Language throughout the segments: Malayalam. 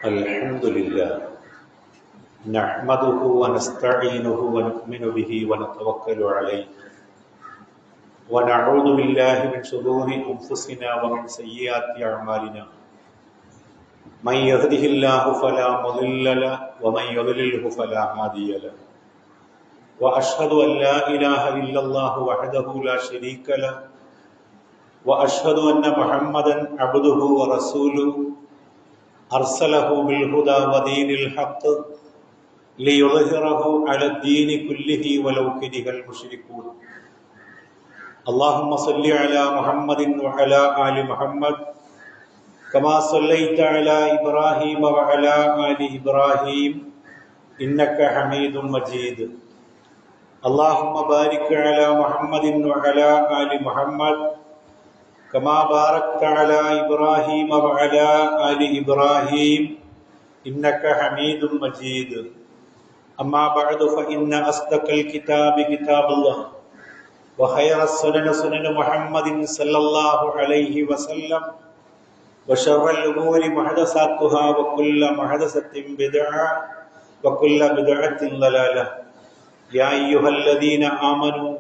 الحمد لله نحمده ونستعينه ونؤمن به ونتوكل عليه ونعوذ بالله من شرور أنفسنا ومن سيئات أعمالنا من يهده الله فلا مضل له ومن يضلله فلا هادي له وأشهد أن لا إله إلا الله وحده لا شريك له وأشهد أن محمدا عبده ورسوله أرسله بالهدى ودين الحق ليظهره على الدين كله ولو كره المشركون اللهم صل على محمد وعلى آل محمد كما صليت على إبراهيم وعلى آل إبراهيم إنك حميد مجيد اللهم بارك على محمد وعلى آل محمد كما باركت على إبراهيم وعلى آل إبراهيم إنك حميد مجيد أما بعد فإن أصدق الكتاب كتاب الله وخير السنن سنن محمد صلى الله عليه وسلم وشر الأمور محدثاتها وكل محدثة بدعة وكل بدعة ضلالة يا أيها الذين آمنوا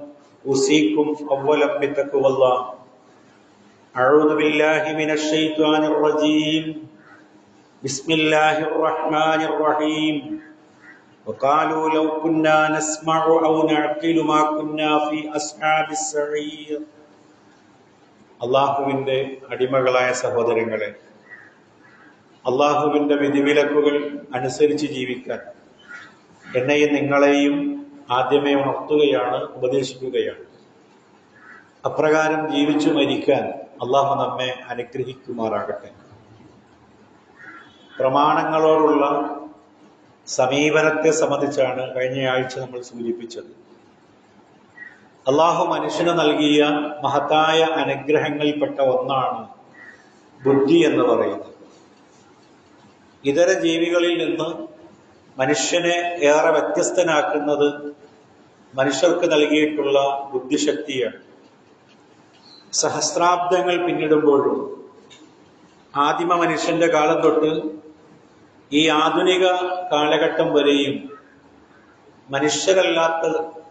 أوصيكم أولا بتقوى الله أعوذ بالله من الشيطان الرجيم بسم الله الرحمن الرحيم وقالوا لو كنا نسمع أو نعقل ما كنا في أصحاب السعير അള്ളാഹുവിൻ്റെ അടിമകളായ സഹോദരങ്ങളെ, അള്ളാഹുവിൻ്റെ വിധിവിലക്കുകൾ അനുസരിച്ച് ജീവിക്കാൻ എന്നെയും നിങ്ങളെയും ആദ്യമേ ഉണർത്തുകയാണ്, ഉപദേശിക്കുകയാണ്. അപ്രകാരം ജീവിച്ചു മരിക്കാൻ അള്ളാഹു നമ്മെ അനുഗ്രഹിക്കുമാറാകട്ടെ. പ്രമാണങ്ങളോടുള്ള സമീപനത്തെ സംബന്ധിച്ചാണ് കഴിഞ്ഞ ആഴ്ച നമ്മൾ സൂചിപ്പിച്ചത്. അള്ളാഹു മനുഷ്യന് നൽകിയ മഹത്തായ അനുഗ്രഹങ്ങളിൽപ്പെട്ട ഒന്നാണ് ബുദ്ധി എന്ന് പറയുന്നത്. ഇതര ജീവികളിൽ നിന്ന് മനുഷ്യനെ ഏറെ വ്യത്യസ്തനാക്കുന്നത് മനുഷ്യർക്ക് നൽകിയിട്ടുള്ള ബുദ്ധിശക്തിയാണ്. സഹസ്രാബ്ദങ്ങൾ പിന്നിടുമ്പോഴും ആദിമ മനുഷ്യന്റെ കാലം തൊട്ട് ഈ ആധുനിക കാലഘട്ടം വരെയും മനുഷ്യരല്ലാത്ത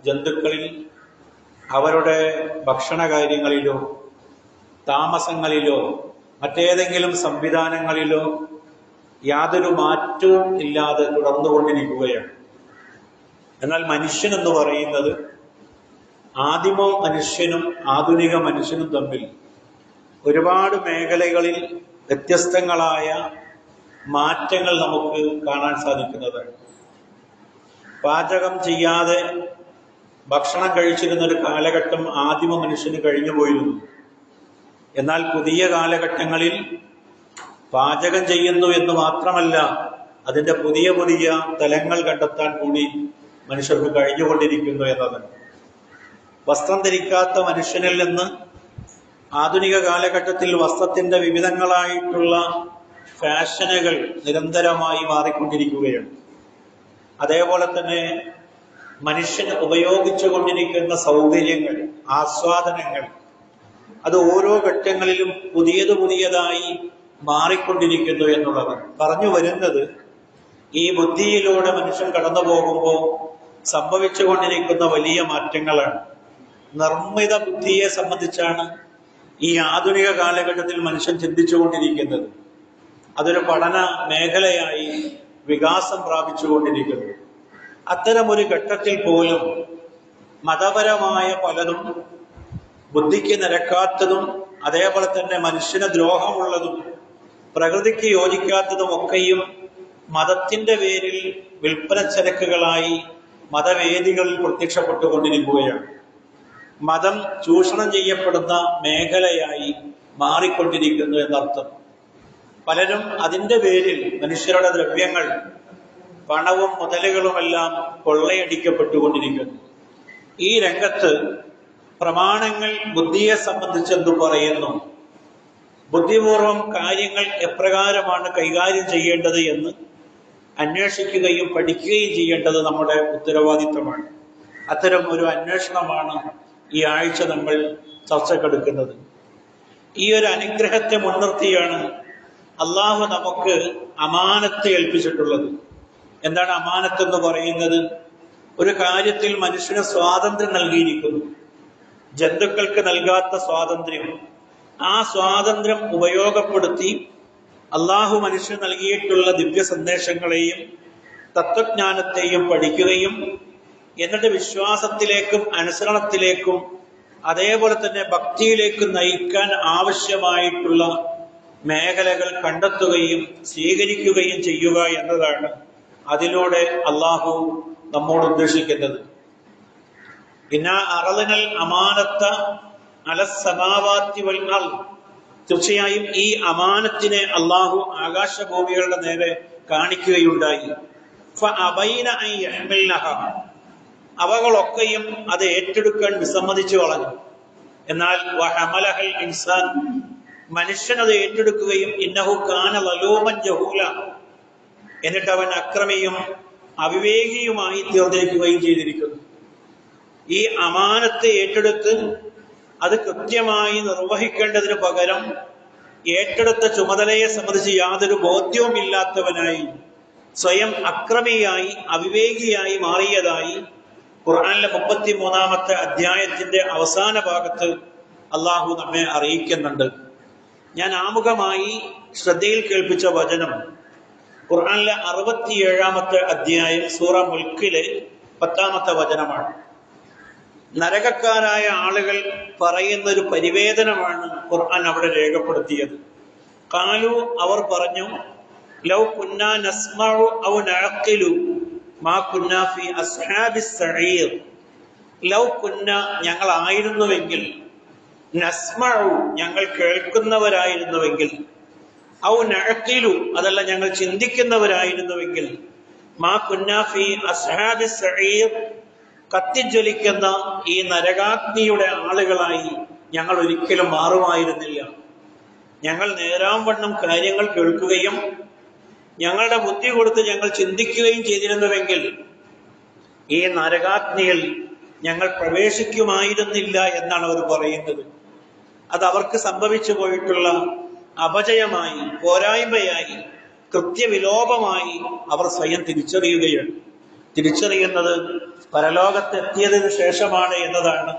ജന്തുക്കളിൽ അവരുടെ ഭക്ഷണ കാര്യങ്ങളിലോ താമസങ്ങളിലോ മറ്റേതെങ്കിലും സംവിധാനങ്ങളിലോ യാതൊരു മാറ്റവും ഇല്ലാതെ തുടർന്നുകൊണ്ടിരിക്കുകയാണ്. എന്നാൽ മനുഷ്യൻ എന്ന് പറയുന്നത് ആദിമ മനുഷ്യനും ആധുനിക മനുഷ്യനും തമ്മിൽ ഒരുപാട് മേഖലകളിൽ വ്യത്യസ്തങ്ങളായ മാറ്റങ്ങൾ നമുക്ക് കാണാൻ സാധിക്കുന്നതാണ്. പാചകം ചെയ്യാതെ ഭക്ഷണം കഴിച്ചിരുന്ന ഒരു കാലഘട്ടം ആദിമ മനുഷ്യന് കഴിഞ്ഞു പോയിരുന്നു. എന്നാൽ പുതിയ കാലഘട്ടങ്ങളിൽ പാചകം ചെയ്യുന്നു എന്ന് മാത്രമല്ല, അതിൻ്റെ പുതിയ പുതിയ തലങ്ങൾ കണ്ടെത്താൻ കൂടി മനുഷ്യർക്ക് കഴിഞ്ഞുകൊണ്ടിരിക്കുന്നു എന്നതാണ്. വസ്ത്രം ധരിക്കാത്ത മനുഷ്യനിൽ നിന്ന് ആധുനിക കാലഘട്ടത്തിൽ വസ്ത്രത്തിന്റെ വിവിധങ്ങളായിട്ടുള്ള ഫാഷനുകൾ നിരന്തരമായി മാറിക്കൊണ്ടിരിക്കുകയാണ്. അതേപോലെ തന്നെ മനുഷ്യൻ ഉപയോഗിച്ചു കൊണ്ടിരിക്കുന്ന സൗകര്യങ്ങൾ, ആസ്വാദനങ്ങൾ, അത് ഓരോ ഘട്ടങ്ങളിലും പുതിയതായി മാറിക്കൊണ്ടിരിക്കുന്നു എന്നുള്ളതാണ്. പറഞ്ഞു വരുന്നത്, ഈ ബുദ്ധിയിലൂടെ മനുഷ്യൻ കടന്നു പോകുമ്പോൾ സംഭവിച്ചു കൊണ്ടിരിക്കുന്ന വലിയ മാറ്റങ്ങളാണ്. നിർമ്മിത ബുദ്ധിയെ സംബന്ധിച്ചാണ് ഈ ആധുനിക കാലഘട്ടത്തിൽ മനുഷ്യൻ ചിന്തിച്ചുകൊണ്ടിരിക്കുന്നത്. അതൊരു പഠന മേഖലയായി വികാസം പ്രാപിച്ചുകൊണ്ടിരിക്കുന്നു. അത്തരമൊരു ഘട്ടത്തിൽ പോലും മതപരമായ പലതും ബുദ്ധിക്ക് നിരക്കാത്തതും അതേപോലെ തന്നെ മനുഷ്യന് ദ്രോഹമുള്ളതും പ്രകൃതിക്ക് യോജിക്കാത്തതും ഒക്കെയും മതത്തിന്റെ പേരിൽ വിൽപ്പന ചരക്കുകളായി മതവേദികളിൽ പ്രത്യക്ഷപ്പെട്ടുകൊണ്ടിരിക്കുകയാണ്. മതം ചൂഷണം ചെയ്യപ്പെടുന്ന മേഖലയായി മാറിക്കൊണ്ടിരിക്കുന്നു എന്നർത്ഥം. പലരും അതിന്റെ പേരിൽ മനുഷ്യരുടെ ദ്രവ്യങ്ങൾ, പണവും മുതലുകളുമെല്ലാം കൊള്ളയടിക്കപ്പെട്ടുകൊണ്ടിരിക്കുന്നു. ഈ രംഗത്ത് പ്രമാണങ്ങൾ ബുദ്ധിയെ സംബന്ധിച്ചെന്തു പറയുന്നു, ബുദ്ധിപൂർവം കാര്യങ്ങൾ എപ്രകാരമാണ് കൈകാര്യം ചെയ്യേണ്ടത് എന്ന് അന്വേഷിക്കുകയും പഠിക്കുകയും ചെയ്യേണ്ടത് നമ്മുടെ ഉത്തരവാദിത്തമാണ്. അത്തരം ഒരു അന്വേഷണമാണ് ഈ ആഴ്ച നമ്മൾ ചർച്ചക്കെടുക്കുന്നത്. ഈ ഒരു അനുഗ്രഹത്തെ മുൻനിർത്തിയാണ് അള്ളാഹു നമുക്ക് അമാനത്ത് ഏൽപ്പിച്ചിട്ടുള്ളത്. എന്താണ് അമാനത്ത് എന്ന് പറയുന്നത്? ഒരു കാര്യത്തിൽ മനുഷ്യന് സ്വാതന്ത്ര്യം നൽകിയിരിക്കുന്നു, ജന്തുക്കൾക്ക് നൽകാത്ത സ്വാതന്ത്ര്യം. ആ സ്വാതന്ത്ര്യം ഉപയോഗപ്പെടുത്തി അള്ളാഹു മനുഷ്യന് നൽകിയിട്ടുള്ള ദിവ്യ സന്ദേശങ്ങളെയും തത്വജ്ഞാനത്തെയും പഠിക്കുകയും എന്നിട്ട് വിശ്വാസത്തിലേക്കും അനുസരണത്തിലേക്കും അതേപോലെ തന്നെ ഭക്തിയിലേക്കും നയിക്കാൻ ആവശ്യമായിട്ടുള്ള മേഖലകൾ കണ്ടെത്തുകയും സ്വീകരിക്കുകയും ചെയ്യുക എന്നതാണ് അതിലൂടെ അള്ളാഹു നമ്മോട് ഉദ്ദേശിക്കുന്നത്. ഇന്നാ അറളിനൽ അമാനത്ത അലസ്സമാവാത്തി വൽ അർള്, തീർച്ചയായും ഈ അമാനത്തിനെ അള്ളാഹു ആകാശഭൂമികളുടെ നേരെ കാണിക്കുകയുണ്ടായി. ഫഅബൈന അൻ യഹ്മിൽനഹ, അവകളൊക്കെയും അത് ഏറ്റെടുക്കാൻ വിസമ്മതിച്ചു കളഞ്ഞു. എന്നാൽ വഹമലഹൽ ഇൻസാൻ, മനുഷ്യൻ അത് ഏറ്റെടുക്കുകയും ഇന്നഹു കാന ലലൂമൻ ജഹൂല, എന്നിട്ട് അവൻ അക്രമിയും അവിവേകിയുമായി തീർന്നിരിക്കുകയും ചെയ്തിരിക്കുന്നു. ഈ അമാനത്ത് ഏറ്റെടുത്ത് അത് കൃത്യമായി നിർവഹിക്കേണ്ടതിന് പകരം ഏറ്റെടുത്ത ചുമതലയെ സംബന്ധിച്ച് യാതൊരു ബോധ്യവും ഇല്ലാത്തവനായി സ്വയം അക്രമിയായി അവിവേകിയായി മാറിയതായി ഖുർആനിലെ 33-ാമത്തെ അധ്യായത്തിന്റെ അവസാന ഭാഗത്ത് അള്ളാഹു നമ്മെ അറിയിക്കുന്നുണ്ട്. ഞാൻ ആമുഖമായി ശ്രദ്ധയിൽ കേൾപ്പിച്ച വചനം ഖുർആനിലെ 67-ാമത്തെ അധ്യായം സൂറ മുൽക്കിലെ 10-ാമത്തെ വചനമാണ്. നരകക്കാരായ ആളുകൾ പറയുന്ന ഒരു പരിവേദനമാണ് ഖുർആൻ അവിടെ രേഖപ്പെടുത്തിയത്. ഖാലു, അവർ പറഞ്ഞു, ലൗ കുന്നാ നസ്മഉ ഔ നഅഖിലു മാ കുന്നാ ഫീ അസ്ഹാബിസ് സഈർ. ലൗ കുന്ന, ഞങ്ങളായിരുന്നുവെങ്കിൽ, നസ്മഉ, ഞങ്ങൾ കേൾക്കുന്നവരായിരുന്നുവെങ്കിൽ, ഔ നഅഖിലു, അതല്ല ഞങ്ങൾ ചിന്തിക്കുന്നവരായിരുന്നുവെങ്കിൽ, മാ കുന്നാ ഫീ അസ്ഹാബിസ് സഈർ, കത്തിജ്വലിക്കുന്ന ഈ നരകാഗ്നിയുടെ ആളുകളായി ഞങ്ങൾ ഒരിക്കലും മാറുമായിരുന്നില്ല. ഞങ്ങൾ നേരാംവണ്ണം കാര്യങ്ങൾ കേൾക്കുകയും ഞങ്ങളുടെ ബുദ്ധി കൊടുത്ത് ഞങ്ങൾ ചിന്തിക്കുകയും ചെയ്തിരുന്നുവെങ്കിൽ ഈ നരകാഗ്നിയിൽ ഞങ്ങൾ പ്രവേശിക്കുമായിരുന്നില്ല എന്നാണ് അവർ പറയുന്നത്. അത് അവർക്ക് സംഭവിച്ചു പോയിട്ടുള്ള അപജയമായി, പോരായ്മയായി, കൃത്യവിലോപമായി അവർ സ്വയം തിരിച്ചറിയുകയാണ്. തിരിച്ചറിയുന്നത് പരലോകത്തെത്തിയതിനു ശേഷമാണ് എന്നതാണ്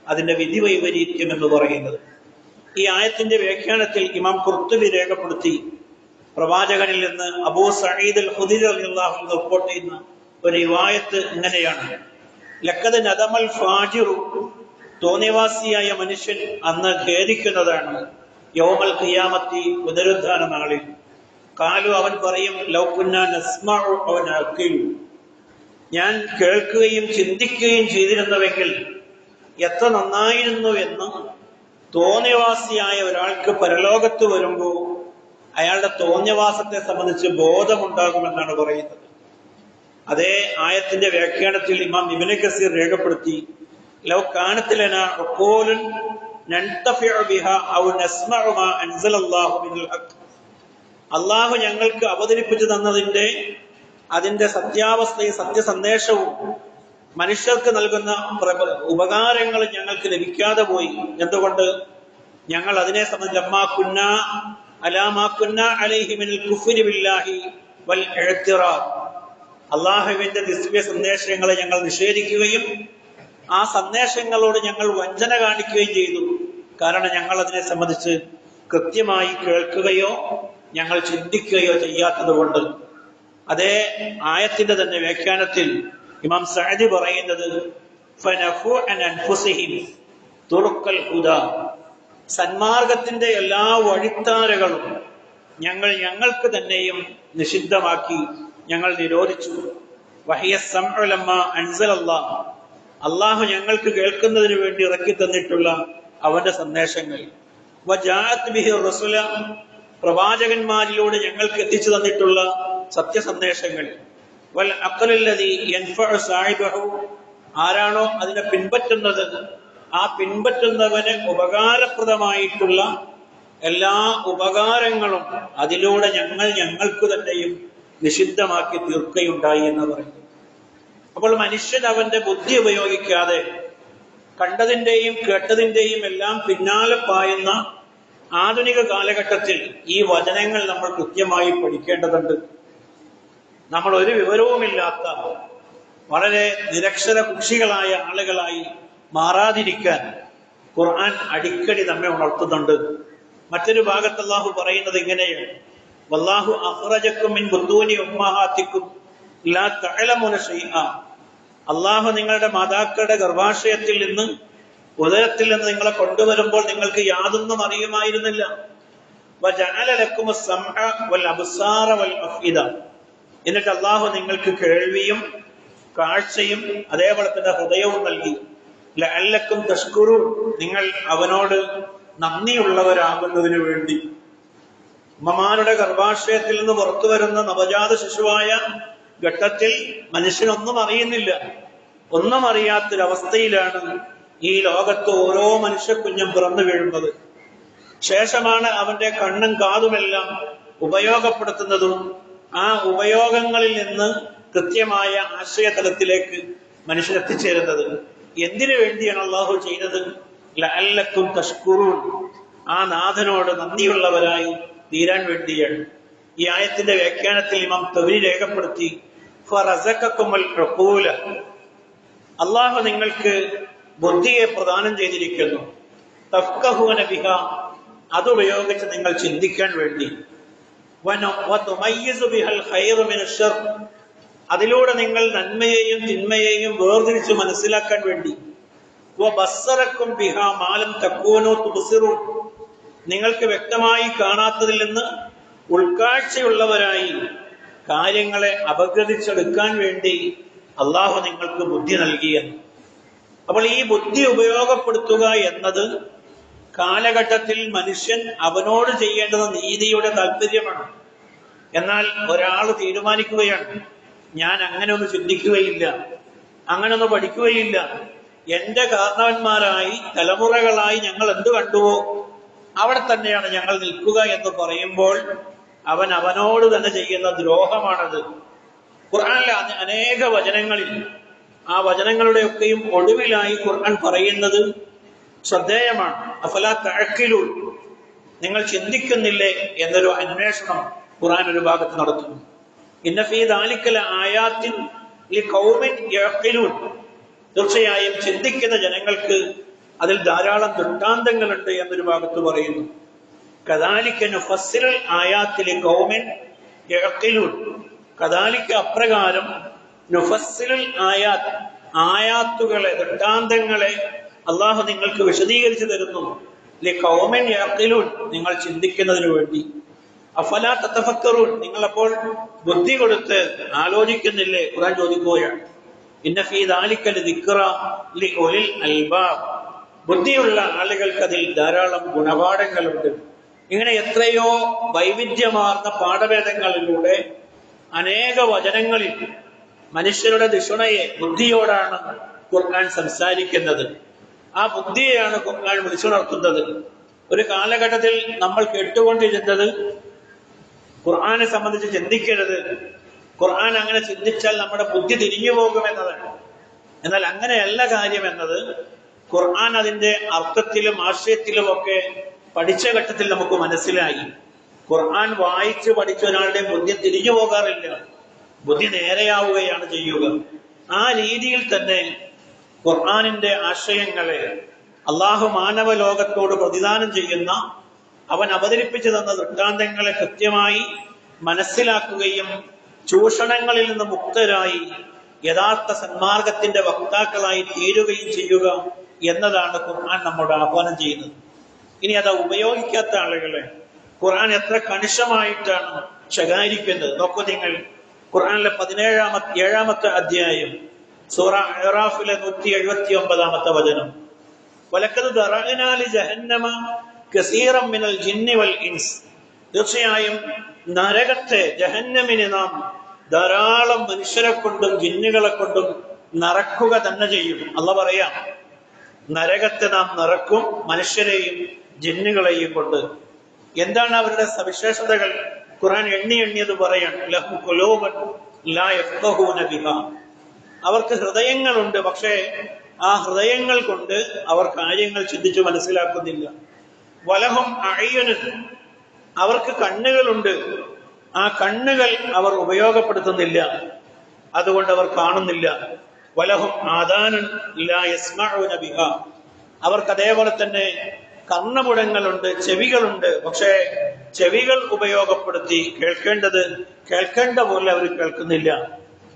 അതിന്റെ വിധി വൈപരീത്യം എന്ന് പറയുന്നത്. ഈ ആയത്തിന്റെ വ്യാഖ്യാനത്തിൽ ഇമാം ഖുർത്തുബി രേഖപ്പെടുത്തി, പ്രവാചകനിൽ നിന്ന് അബൂ സഈദ് അൽ ഖുദരി റളിയല്ലാഹു അൻഹു റിപ്പോർട്ട് ചെയ്യുന്ന ഒരു റിവായത്ത് ഇങ്ങനെയാണ്: ലഖദ് നദമൽ ഫാജിറു, തോന്നിവാസിയായ മനുഷ്യൻ അന്ന് ഖേദിക്കുന്നതാണ്, യൗമൽ ഖിയാമത്തി, പുനരുദ്ധാന നാളിൽ. ഖാലു, അവൻ പറയും, ലൗ കുന്നാ നസ്മഉ ഔ നഅഖിലു, ഞാൻ കേൾക്കുകയും ചിന്തിക്കുകയും ചെയ്തിരുന്നുവെങ്കിൽ എത്ര നന്നായിരുന്നു എന്ന് തോന്നിവാസിയായ ഒരാൾക്ക് പരലോകത്ത് വരുമ്പോൾ അയാളുടെ തോന്നിവാസത്തെ സംബന്ധിച്ച് ബോധമുണ്ടാകുമെന്നാണ് പറയുന്നത്. അതേ ആയത്തിന്റെ വ്യാഖ്യാനത്തിൽ ഇമാം ഇബ്നു കസീർ രേഖപ്പെടുത്തി, ലൗ കാനത് ലനാ ഉഖൂലുൻ നൻതഫിഉ ബിഹാ ഔ നസ്മഉ മാ അൻസലല്ലാഹു മിനൽ ഹഖ്, അല്ലാഹു ഞങ്ങൾക്ക് അവതരിപ്പിച്ചു തന്നതിന്റെ അതിന്റെ സത്യാവസ്ഥയും സത്യസന്ദേശവും മനുഷ്യർക്ക് നൽകുന്ന ഉപകാരങ്ങൾ ഞങ്ങൾക്ക് ലഭിക്കാതെ പോയി. എന്തുകൊണ്ട്? ഞങ്ങൾ അതിനെ സംബന്ധിച്ച് അമ്മാ കുന്നാ അലാ മാ കുന്നാ അലൈഹി മിനൽ കുഫ്രി ബില്ലാഹി വൽ ഇഅ്തിറാദ്, അല്ലാഹുവിന്റെ ദിവ്യ സന്ദേശങ്ങളെ ഞങ്ങൾ നിഷേധിക്കുകയും ആ സന്ദേശങ്ങളോട് ഞങ്ങൾ വഞ്ചന കാണിക്കുകയും ചെയ്തു. കാരണം ഞങ്ങൾ അതിനെ സംബന്ധിച്ച് കൃത്യമായി കേൾക്കുകയോ ഞങ്ങൾ ചിന്തിക്കുകയോ ചെയ്യാത്തത് കൊണ്ട്. അതേ ആയത്തിന്റെ തന്നെ വ്യാഖ്യാനത്തിൽ ഇമാം സഅദി പറയുന്നത്, ഫനഫു അൻ അൻഫുസിഹിം തുറുക്കൽ ഹുദാ, സന്മാർഗത്തിന്റെ എല്ലാ വഴിത്താരകളും ഞങ്ങൾക്ക് തന്നെയും നിഷിദ്ധമാക്കി, ഞങ്ങൾ നിരോധിച്ചു. വഹിയ സമഉ ലമ്മാ അൻസലല്ലാഹ്, അല്ലാഹു ഞങ്ങൾക്ക് കേൾക്കുന്നതിന് വേണ്ടി ഇറക്കി തന്നിട്ടുള്ള അവന്റെ സന്ദേശങ്ങൾ. വജാഅത് ബിഹി റസുല, പ്രവാചകന്മാരിലൂടെ ഞങ്ങൾക്ക് എത്തിച്ചു തന്നിട്ടുള്ള സത്യസന്ദേശങ്ങൾ. വൽ അഖലുല്ലദീ യൻഫഉ സാഹിബഹു, ആരാണോ അതിനെ പിൻപറ്റുന്നത് ആ പിൻപറ്റുന്നവന് ഉപകാരപ്രദമായിട്ടുള്ള എല്ലാ ഉപകാരങ്ങളും അതിലൂടെ ഞങ്ങൾക്ക് തന്നെയും നിഷിദ്ധമാക്കി തീർക്കുകയുണ്ടായി എന്ന് പറയുന്നു. അപ്പോൾ മനുഷ്യൻ അവന്റെ ബുദ്ധി ഉപയോഗിക്കാതെ കണ്ടതിന്റെയും കേട്ടതിന്റെയും എല്ലാം പിന്നാലെ പായുന്ന ആധുനിക കാലഘട്ടത്തിൽ ഈ വചനങ്ങൾ നമ്മൾ കൃത്യമായി പഠിക്കേണ്ടതുണ്ട്. നമ്മൾ ഒരു വിവരവുമില്ലാത്ത വളരെ നിരക്ഷര കുക്ഷികളായ ആളുകളായി മാറാതിരിക്കാൻ ഖുർആൻ അടിക്കടി നമ്മെ ഉണർത്തുന്നുണ്ട്. മറ്റൊരു ഭാഗത്ത് അല്ലാഹു പറയുന്നത് ഇങ്ങനെയാണ്: വല്ലാഹു അഖ്റജക്കും മിൻ ബുത്തൂനി ഉമ്മഹാത്തിക്കും ലാ തഅലമുന ശൈഅ. അല്ലാഹു നിങ്ങളുടെ മാതാക്കളുടെ ഗർഭാശയത്തിൽ നിന്ന്, ഉദരത്തിൽ നിന്ന് നിങ്ങളെ കൊണ്ടുവരുമ്പോൾ നിങ്ങൾക്ക് യാതൊന്നും അറിയുമായിരുന്നില്ല. വജഅല ലക്കുമുസ് സമഅ വൽ അബ്സാറ വൽ അഫ്ഇദ. എന്നിട്ട് അല്ലാഹു നിങ്ങൾക്ക് കേൾവിയും കാഴ്ചയും അതേപോലെ തന്നെ ഹൃദയവും നൽകി. ലഅല്ലക്കും തഷ്കുറൂൻ. നിങ്ങൾ അവനോട് നന്ദിയുള്ളവരാകുന്നതിന് വേണ്ടി. ഉമ്മമാരുടെ ഗർഭാശയത്തിൽ നിന്ന് പുറത്തു വരുന്ന നവജാത ശിശുവായ ഘട്ടത്തിൽ മനുഷ്യനൊന്നും അറിയുന്നില്ല. ഒന്നും അറിയാത്തൊരവസ്ഥയിലാണ് ഈ ലോകത്ത് ഓരോ മനുഷ്യ കുഞ്ഞും പിറന്നു വീഴുന്നത്. ശേഷമാണ് അവന്റെ കണ്ണും കാതുമെല്ലാം ഉപയോഗപ്പെടുത്തുന്നതും ആ ഉപയോഗങ്ങളിൽ നിന്ന് കൃത്യമായ ആശയതലത്തിലേക്ക് മനുഷ്യൻ എത്തിച്ചേരുന്നത്. എന്തിനു വേണ്ടിയാണ് അള്ളാഹു ചെയ്തത്? ലഅല്ലക്കും തഷ്കുറൂൻ. ആ നാഥനോട് നന്ദിയുള്ളവരായി തീരാൻ വേണ്ടിയാണ്. ഈ ആയത്തിന്റെ വ്യാഖ്യാനത്തിൽ ഇമാം തബ്രി രേഖപ്പെടുത്തി, ഫറസഖക്കുമുൽ ഉഖൂല. അള്ളാഹു നിങ്ങൾക്ക് ബുദ്ധിയെ പ്രദാനം ചെയ്തിരിക്കുന്നു. തഫ്ഖഹൂന ബിഹാ. അതുപയോഗിച്ച് നിങ്ങൾ ചിന്തിക്കാൻ വേണ്ടി. വതുമയ്യിസു ബിഹൽ ഖൈറ മിനശ് ശർ. അതിലൂടെ നിങ്ങൾ നന്മയെയും തിന്മയെയും വേർതിരിച്ച് മനസ്സിലാക്കാൻ വേണ്ടി. വബസ്സറക്കും ബിഹാ മാ ലം തകൂനൂ തുബ്സിറൂൻ. നിങ്ങൾക്ക് വ്യക്തമായി കാണാത്തതിൽ നിന്ന് ഉൾക്കാഴ്ചയുള്ളവരായി കാര്യങ്ങളെ അപഗ്രഥിച്ചെടുക്കാൻ വേണ്ടി അള്ളാഹു നിങ്ങൾക്ക് ബുദ്ധി നൽകിയെന്ന്. അപ്പോൾ ഈ ബുദ്ധി ഉപയോഗപ്പെടുത്തുക എന്നത് കാലഘട്ടത്തിൽ മനുഷ്യൻ അവനോട് ചെയ്യേണ്ടത് നീതിയുടെ താല്പര്യമാണ്. എന്നാൽ ഒരാൾ തീരുമാനിക്കുകയാണ്, ഞാൻ അങ്ങനെ ഒന്ന് ചിന്തിക്കുകയില്ല, അങ്ങനെ ഒന്ന് പഠിക്കുകയില്ല, എന്റെ കാരണവന്മാരായി തലമുറകളായി ഞങ്ങൾ എന്ത് കണ്ടുവോ അവിടെ തന്നെയാണ് ഞങ്ങൾ നിൽക്കുക എന്ന് പറയുമ്പോൾ അവൻ അവനോട് തന്നെ ചെയ്യുന്ന ദ്രോഹമാണത്. ഖുർആനിലെ അനേക വചനങ്ങളിൽ ആ വചനങ്ങളുടെയൊക്കെയും ഒടുവിലായി ഖുർആൻ പറയുന്നത് ശ്രദ്ധേയമാണ്. അഫലാ തഅഖിലൂൻ. നിങ്ങൾ ചിന്തിക്കുന്നില്ലേ എന്നൊരു അന്വേഷണം ഖുർആൻ ഒരു ഭാഗത്ത് നടത്തുന്നു. ഇന്ന ഫീ ദാലിക ലആയാത്തിൻ ലിഖൗമിൻ യഅഖിലൂൻ. തീർച്ചയായും ചിന്തിക്കുന്ന ജനങ്ങൾക്ക് അതിൽ ധാരാളം ദൃഷ്ടാന്തങ്ങളുണ്ട് എന്നൊരു ഭാഗത്ത് പറയുന്നു. കദാലിക നുഫസ്സിലുൽ ആയാത്തി ലിഖൗമിൻ യഅഖിലൂൻ. കദാലിക അപ്രകാരം നുഫസ്സിലുൽ ആയാത്ത്, ആയാത്തുകളെ ദൃഷ്ടാന്തങ്ങളെ അള്ളാഹു നിങ്ങൾക്ക് വിശദീകരിച്ചു തരുന്നു. ലിഖൗമിൻ യഅഖിലൂൻ. നിങ്ങൾ ചിന്തിക്കുന്നതിന് വേണ്ടി. അഫലാ തതഫക്കറൂൻ. നിങ്ങൾ അപ്പോൾ ബുദ്ധി കൊടുത്ത് ആലോചിക്കുന്നില്ലേ? ഖുർആൻ ചോദിക്കുകയാണ്. ഇന്ന ഫീ ദാലിക ലദിക്റ ലിഉലിൽ അൽബാബ്. ബുദ്ധിയുള്ള ആളുകൾക്ക് അതിൽ ധാരാളം ഗുണപാഠങ്ങളുണ്ട്. ഇങ്ങനെ എത്രയോ വൈവിധ്യമാർന്ന പാഠഭേദങ്ങളിലൂടെ അനേക വചനങ്ങളിൽ മനുഷ്യരുടെ ദിഷണയെ ബുദ്ധിയോടാണ് ഖുർആൻ സംസാരിക്കുന്നത്. ആ ബുദ്ധിയെയാണ് ഖുർആൻ വിളിച്ചുണർത്തുന്നത്. ഒരു കാലഘട്ടത്തിൽ നമ്മൾ കേട്ടുകൊണ്ടിരുന്നത് ഖുർആനെ സംബന്ധിച്ച് ചിന്തിക്കരുത്, ഖുർആൻ അങ്ങനെ ചിന്തിച്ചാൽ നമ്മുടെ ബുദ്ധി തിരിഞ്ഞു പോകുമെന്നതാണ്. എന്നാൽ അങ്ങനെയല്ല കാര്യം എന്നത് ഖുർആൻ അതിന്റെ അർത്ഥത്തിലും ആശയത്തിലും ഒക്കെ പഠിച്ച ഘട്ടത്തിൽ നമുക്ക് മനസ്സിലായി. ഖുർആൻ വായിച്ച് പഠിച്ച ഒരാളുടെ ബുദ്ധി തിരിഞ്ഞു പോകാറില്ല, ബുദ്ധി നേരെയാവുകയാണ് ചെയ്യുക. ആ രീതിയിൽ തന്നെ ഖുർആനിന്റെ ആശയങ്ങളെ അള്ളാഹു മാനവ ലോകത്തോട് പ്രതിദാനം ചെയ്യുന്ന, അവൻ അവതരിപ്പിച്ചു തന്ന ദൃഷ്ടാന്തങ്ങളെ കൃത്യമായി മനസ്സിലാക്കുകയും ചൂഷണങ്ങളിൽ നിന്ന് മുക്തരായി യഥാർത്ഥ സന്മാർഗത്തിന്റെ വക്താക്കളായി തീരുകയും ചെയ്യുക എന്നതാണ് ഖുർആൻ നമ്മോട് ആഹ്വാനം ചെയ്യുന്നത്. ഇനി അത് ഉപയോഗിക്കാത്ത ആളുകളെ ഖുർആൻ എത്ര കണിശമായിട്ടാണ് ശകാരിക്കുന്നത്. നോക്കൂ നിങ്ങൾ, ഖുർആനിലെ 17ാമത്തെ അധ്യായം സൂറ അറാഫിലെ 179 വചനം. വലഖദ് ദറഅനാ ലിജഹന്നമ കസീറൻ മിനൽ ജിന്നി വൽ ഇൻസ്. തീർച്ചയായും നരകത്തെ, ജഹന്നമിനെ നാം ധാരാളം മനുഷ്യരെ കൊണ്ടും ജിന്നുകളെ കൊണ്ടും നിറക്കുക തന്നെ ചെയ്യും. അള്ളാഹ് പറയാം, നരകത്തെ നാം നിറക്കും മനുഷ്യരെയും ജിന്നുകളെയും കൊണ്ട്. എന്താണ് അവരുടെ സവിശേഷതകൾ? ഖുർആൻ എണ്ണിയത് പറയാൻ. ലഹും ഖുലൂബുൻ ലാ യഫ്ഖഹൂന ബിഹാ. അവർക്ക് ഹൃദയങ്ങളുണ്ട്, പക്ഷേ ആ ഹൃദയങ്ങൾ കൊണ്ട് അവർ കാര്യങ്ങൾ ചിന്തിച്ചു മനസ്സിലാക്കുന്നില്ല. വലഹും അഅ്യുനുൻ, അവർക്ക് കണ്ണുകളുണ്ട്, ആ കണ്ണുകൾ അവർ ഉപയോഗപ്പെടുത്തുന്നില്ല, അതുകൊണ്ട് അവർ കാണുന്നില്ല. വലഹും ആദാനുൻ ലാ യസ്മഊന ബിഹാ, അവർക്ക് അതേപോലെ തന്നെ കർണപുടങ്ങളുണ്ട്, ചെവികളുണ്ട്, പക്ഷേ ചെവികൾ ഉപയോഗപ്പെടുത്തി കേൾക്കേണ്ട പോലെ അവർ കേൾക്കുന്നില്ല.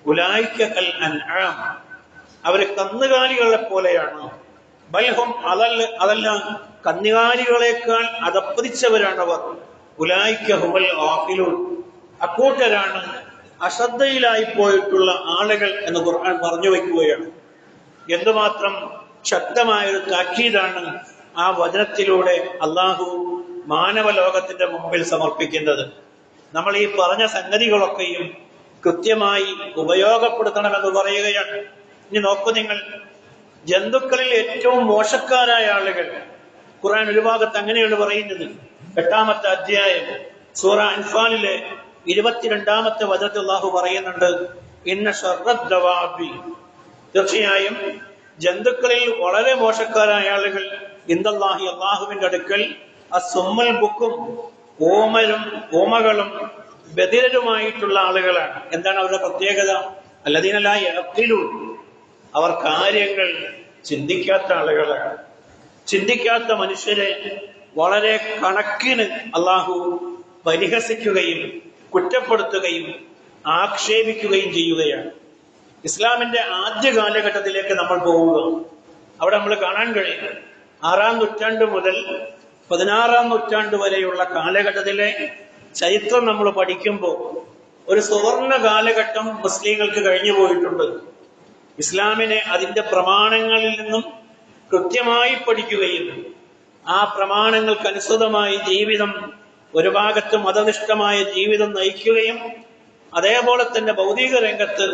ഉലൈക കൽ അൻആം, അവര് കന്നുകാലികളെ പോലെയാണ്. ബൽഹും അതല്ല, കന്നുകാലികളെക്കാൾ അതപ്പതിച്ചവരാണവർ. ഉലൈക ഹുമുൽ ഗാഫിലൂൻ, അക്കൂട്ടരാണ് അശ്രദ്ധയിലായി പോയിട്ടുള്ള ആളുകൾ എന്ന് ഖുർആൻ പറഞ്ഞു വയ്ക്കുകയാണ്. എന്തുമാത്രം ശക്തമായൊരു താക്കീതാണ് ആ വചനത്തിലൂടെ അള്ളാഹു മാനവ ലോകത്തിന്റെ മുമ്പിൽ സമർപ്പിക്കുന്നത്. നമ്മൾ ഈ പറഞ്ഞ സംഗതികളൊക്കെയും കൃത്യമായി ഉപയോഗപ്പെടുത്തണമെന്ന് പറയുകയാണ്. ഇനി നോക്കൂ നിങ്ങൾ, ജന്തുക്കളിൽ ഏറ്റവും മോശക്കാരായ ആളുകൾ ഖുർആൻ ഒരു ഭാഗത്ത് അങ്ങനെയാണ് പറയുന്നത്. 8-ാമത്തെ അധ്യായം സൂറ അൻഫാലിലെ 22-ാമത്തെ വചനത്തിൽ അല്ലാഹു പറയുന്നുണ്ട്, ഇന്ന ശർറദ് ദവാബി, തീർച്ചയായും ജന്തുക്കളിൽ വളരെ മോശക്കാരായ ആളുകൾ ഇൻദല്ലാഹി, അല്ലാഹുവിന്റെ അടുക്കൽ അസ്സുമ്മൽ ബുക്കും, ഓമകളും ബധിരരുമായിട്ടുള്ള ആളുകളാണ്. എന്താണ് അവരുടെ പ്രത്യേകത? അല്ലദീന ലാ യഅഖിലൂൻ, അവർ കാര്യങ്ങൾ ചിന്തിക്കാത്ത ആളുകളാണ്. ചിന്തിക്കാത്ത മനുഷ്യരെ വളരെ കണക്കിന് അള്ളാഹു പരിഹസിക്കുകയും കുറ്റപ്പെടുത്തുകയും ആക്ഷേപിക്കുകയും ചെയ്യുകയാണ്. ഇസ്ലാമിന്റെ ആദ്യ കാലഘട്ടത്തിലേക്ക് നമ്മൾ പോവുക. അവിടെ നമ്മൾ കാണാൻ കഴിയും 6-ാം നൂറ്റാണ്ട് മുതൽ 16-ാം നൂറ്റാണ്ട് വരെയുള്ള കാലഘട്ടത്തിലെ ചരിത്രം നമ്മൾ പഠിക്കുമ്പോൾ ഒരു സുവർണ കാലഘട്ടം മുസ്ലിങ്ങൾക്ക് കഴിഞ്ഞു പോയിട്ടുണ്ട്. ഇസ്ലാമിനെ അതിന്റെ പ്രമാണങ്ങളിൽ നിന്നും കൃത്യമായി പഠിക്കുകയും ആ പ്രമാണങ്ങൾക്കനുസൃതമായി ജീവിതം, ഒരു ഭാഗത്ത് മതനിഷ്ഠമായ ജീവിതം നയിക്കുകയും അതേപോലെ തന്നെ ഭൗതിക രംഗത്ത്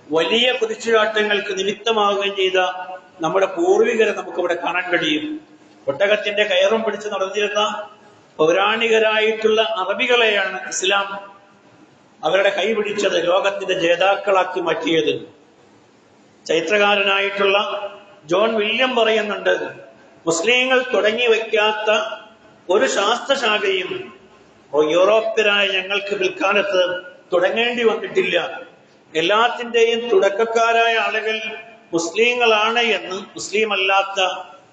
വലിയ കുതിച്ചുചാട്ടങ്ങൾക്ക് നിമിത്തമാവുകയും ചെയ്ത നമ്മുടെ പൂർവികരെ നമുക്കിവിടെ കാണാൻ കഴിയും. ഒട്ടകത്തിന്റെ കയറും പിടിച്ച് നടന്നിരുന്ന പൗരാണികരായിട്ടുള്ള അറബികളെയാണ് ഇസ്ലാം അവരുടെ കൈപിടിച്ചത്, ലോകത്തിന്റെ ജേതാക്കളാക്കി മാറ്റിയത്. ചരിത്രകാരനായിട്ടുള്ള ജോൺ വില്യം പറയുന്നുണ്ട്, മുസ്ലിങ്ങൾ തുടങ്ങി വയ്ക്കാത്ത ഒരു ശാസ്ത്രശാഖയും യൂറോപ്യരായ ഞങ്ങൾക്ക് പിൽക്കാലത്ത് തുടങ്ങേണ്ടി വന്നിട്ടില്ല. എല്ലാത്തിന്റെയും തുടക്കക്കാരായ ആളുകൾ മുസ്ലിങ്ങളാണ് എന്ന് മുസ്ലിം അല്ലാത്ത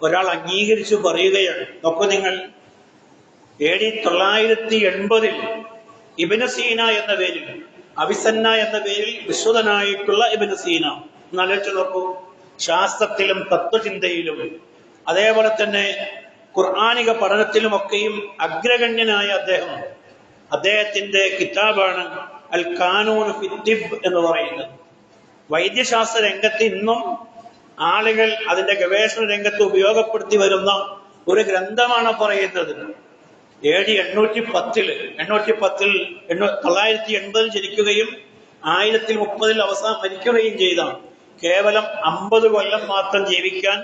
ഒരാൾ അംഗീകരിച്ചു പറയുകയാണ്. നോക്കൂ നിങ്ങൾ, AD 980 ഇബ്നു സീന എന്ന പേരിൽ, അവിസന്ന എന്ന പേരിൽ വിശ്രുതനായിട്ടുള്ള ഇബ്നു സീന, എന്നാലോചിച്ച് നോക്കൂ, ശാസ്ത്രത്തിലും തത്വചിന്തയിലും അതേപോലെ തന്നെ ഖുർആനിക പഠനത്തിലുമൊക്കെയും അഗ്രഗണ്യനായ അദ്ദേഹത്തിന്റെ കിതാബാണ് അൽ ഖാനൂൻ ഫി തിബ് എന്ന് പറയുന്നത്. വൈദ്യശാസ്ത്ര രംഗത്ത് ഇന്നും ആളുകൾ അതിന്റെ ഗവേഷണ രംഗത്ത് ഉപയോഗപ്പെടുത്തി വരുന്ന ഒരു ഗ്രന്ഥമാണ് പറയുന്നത്. AD 810 980 ജനിക്കുകയും 1030 മരിക്കുകയും ചെയ്ത, കേവലം 50 കൊല്ലം മാത്രം ജീവിക്കാൻ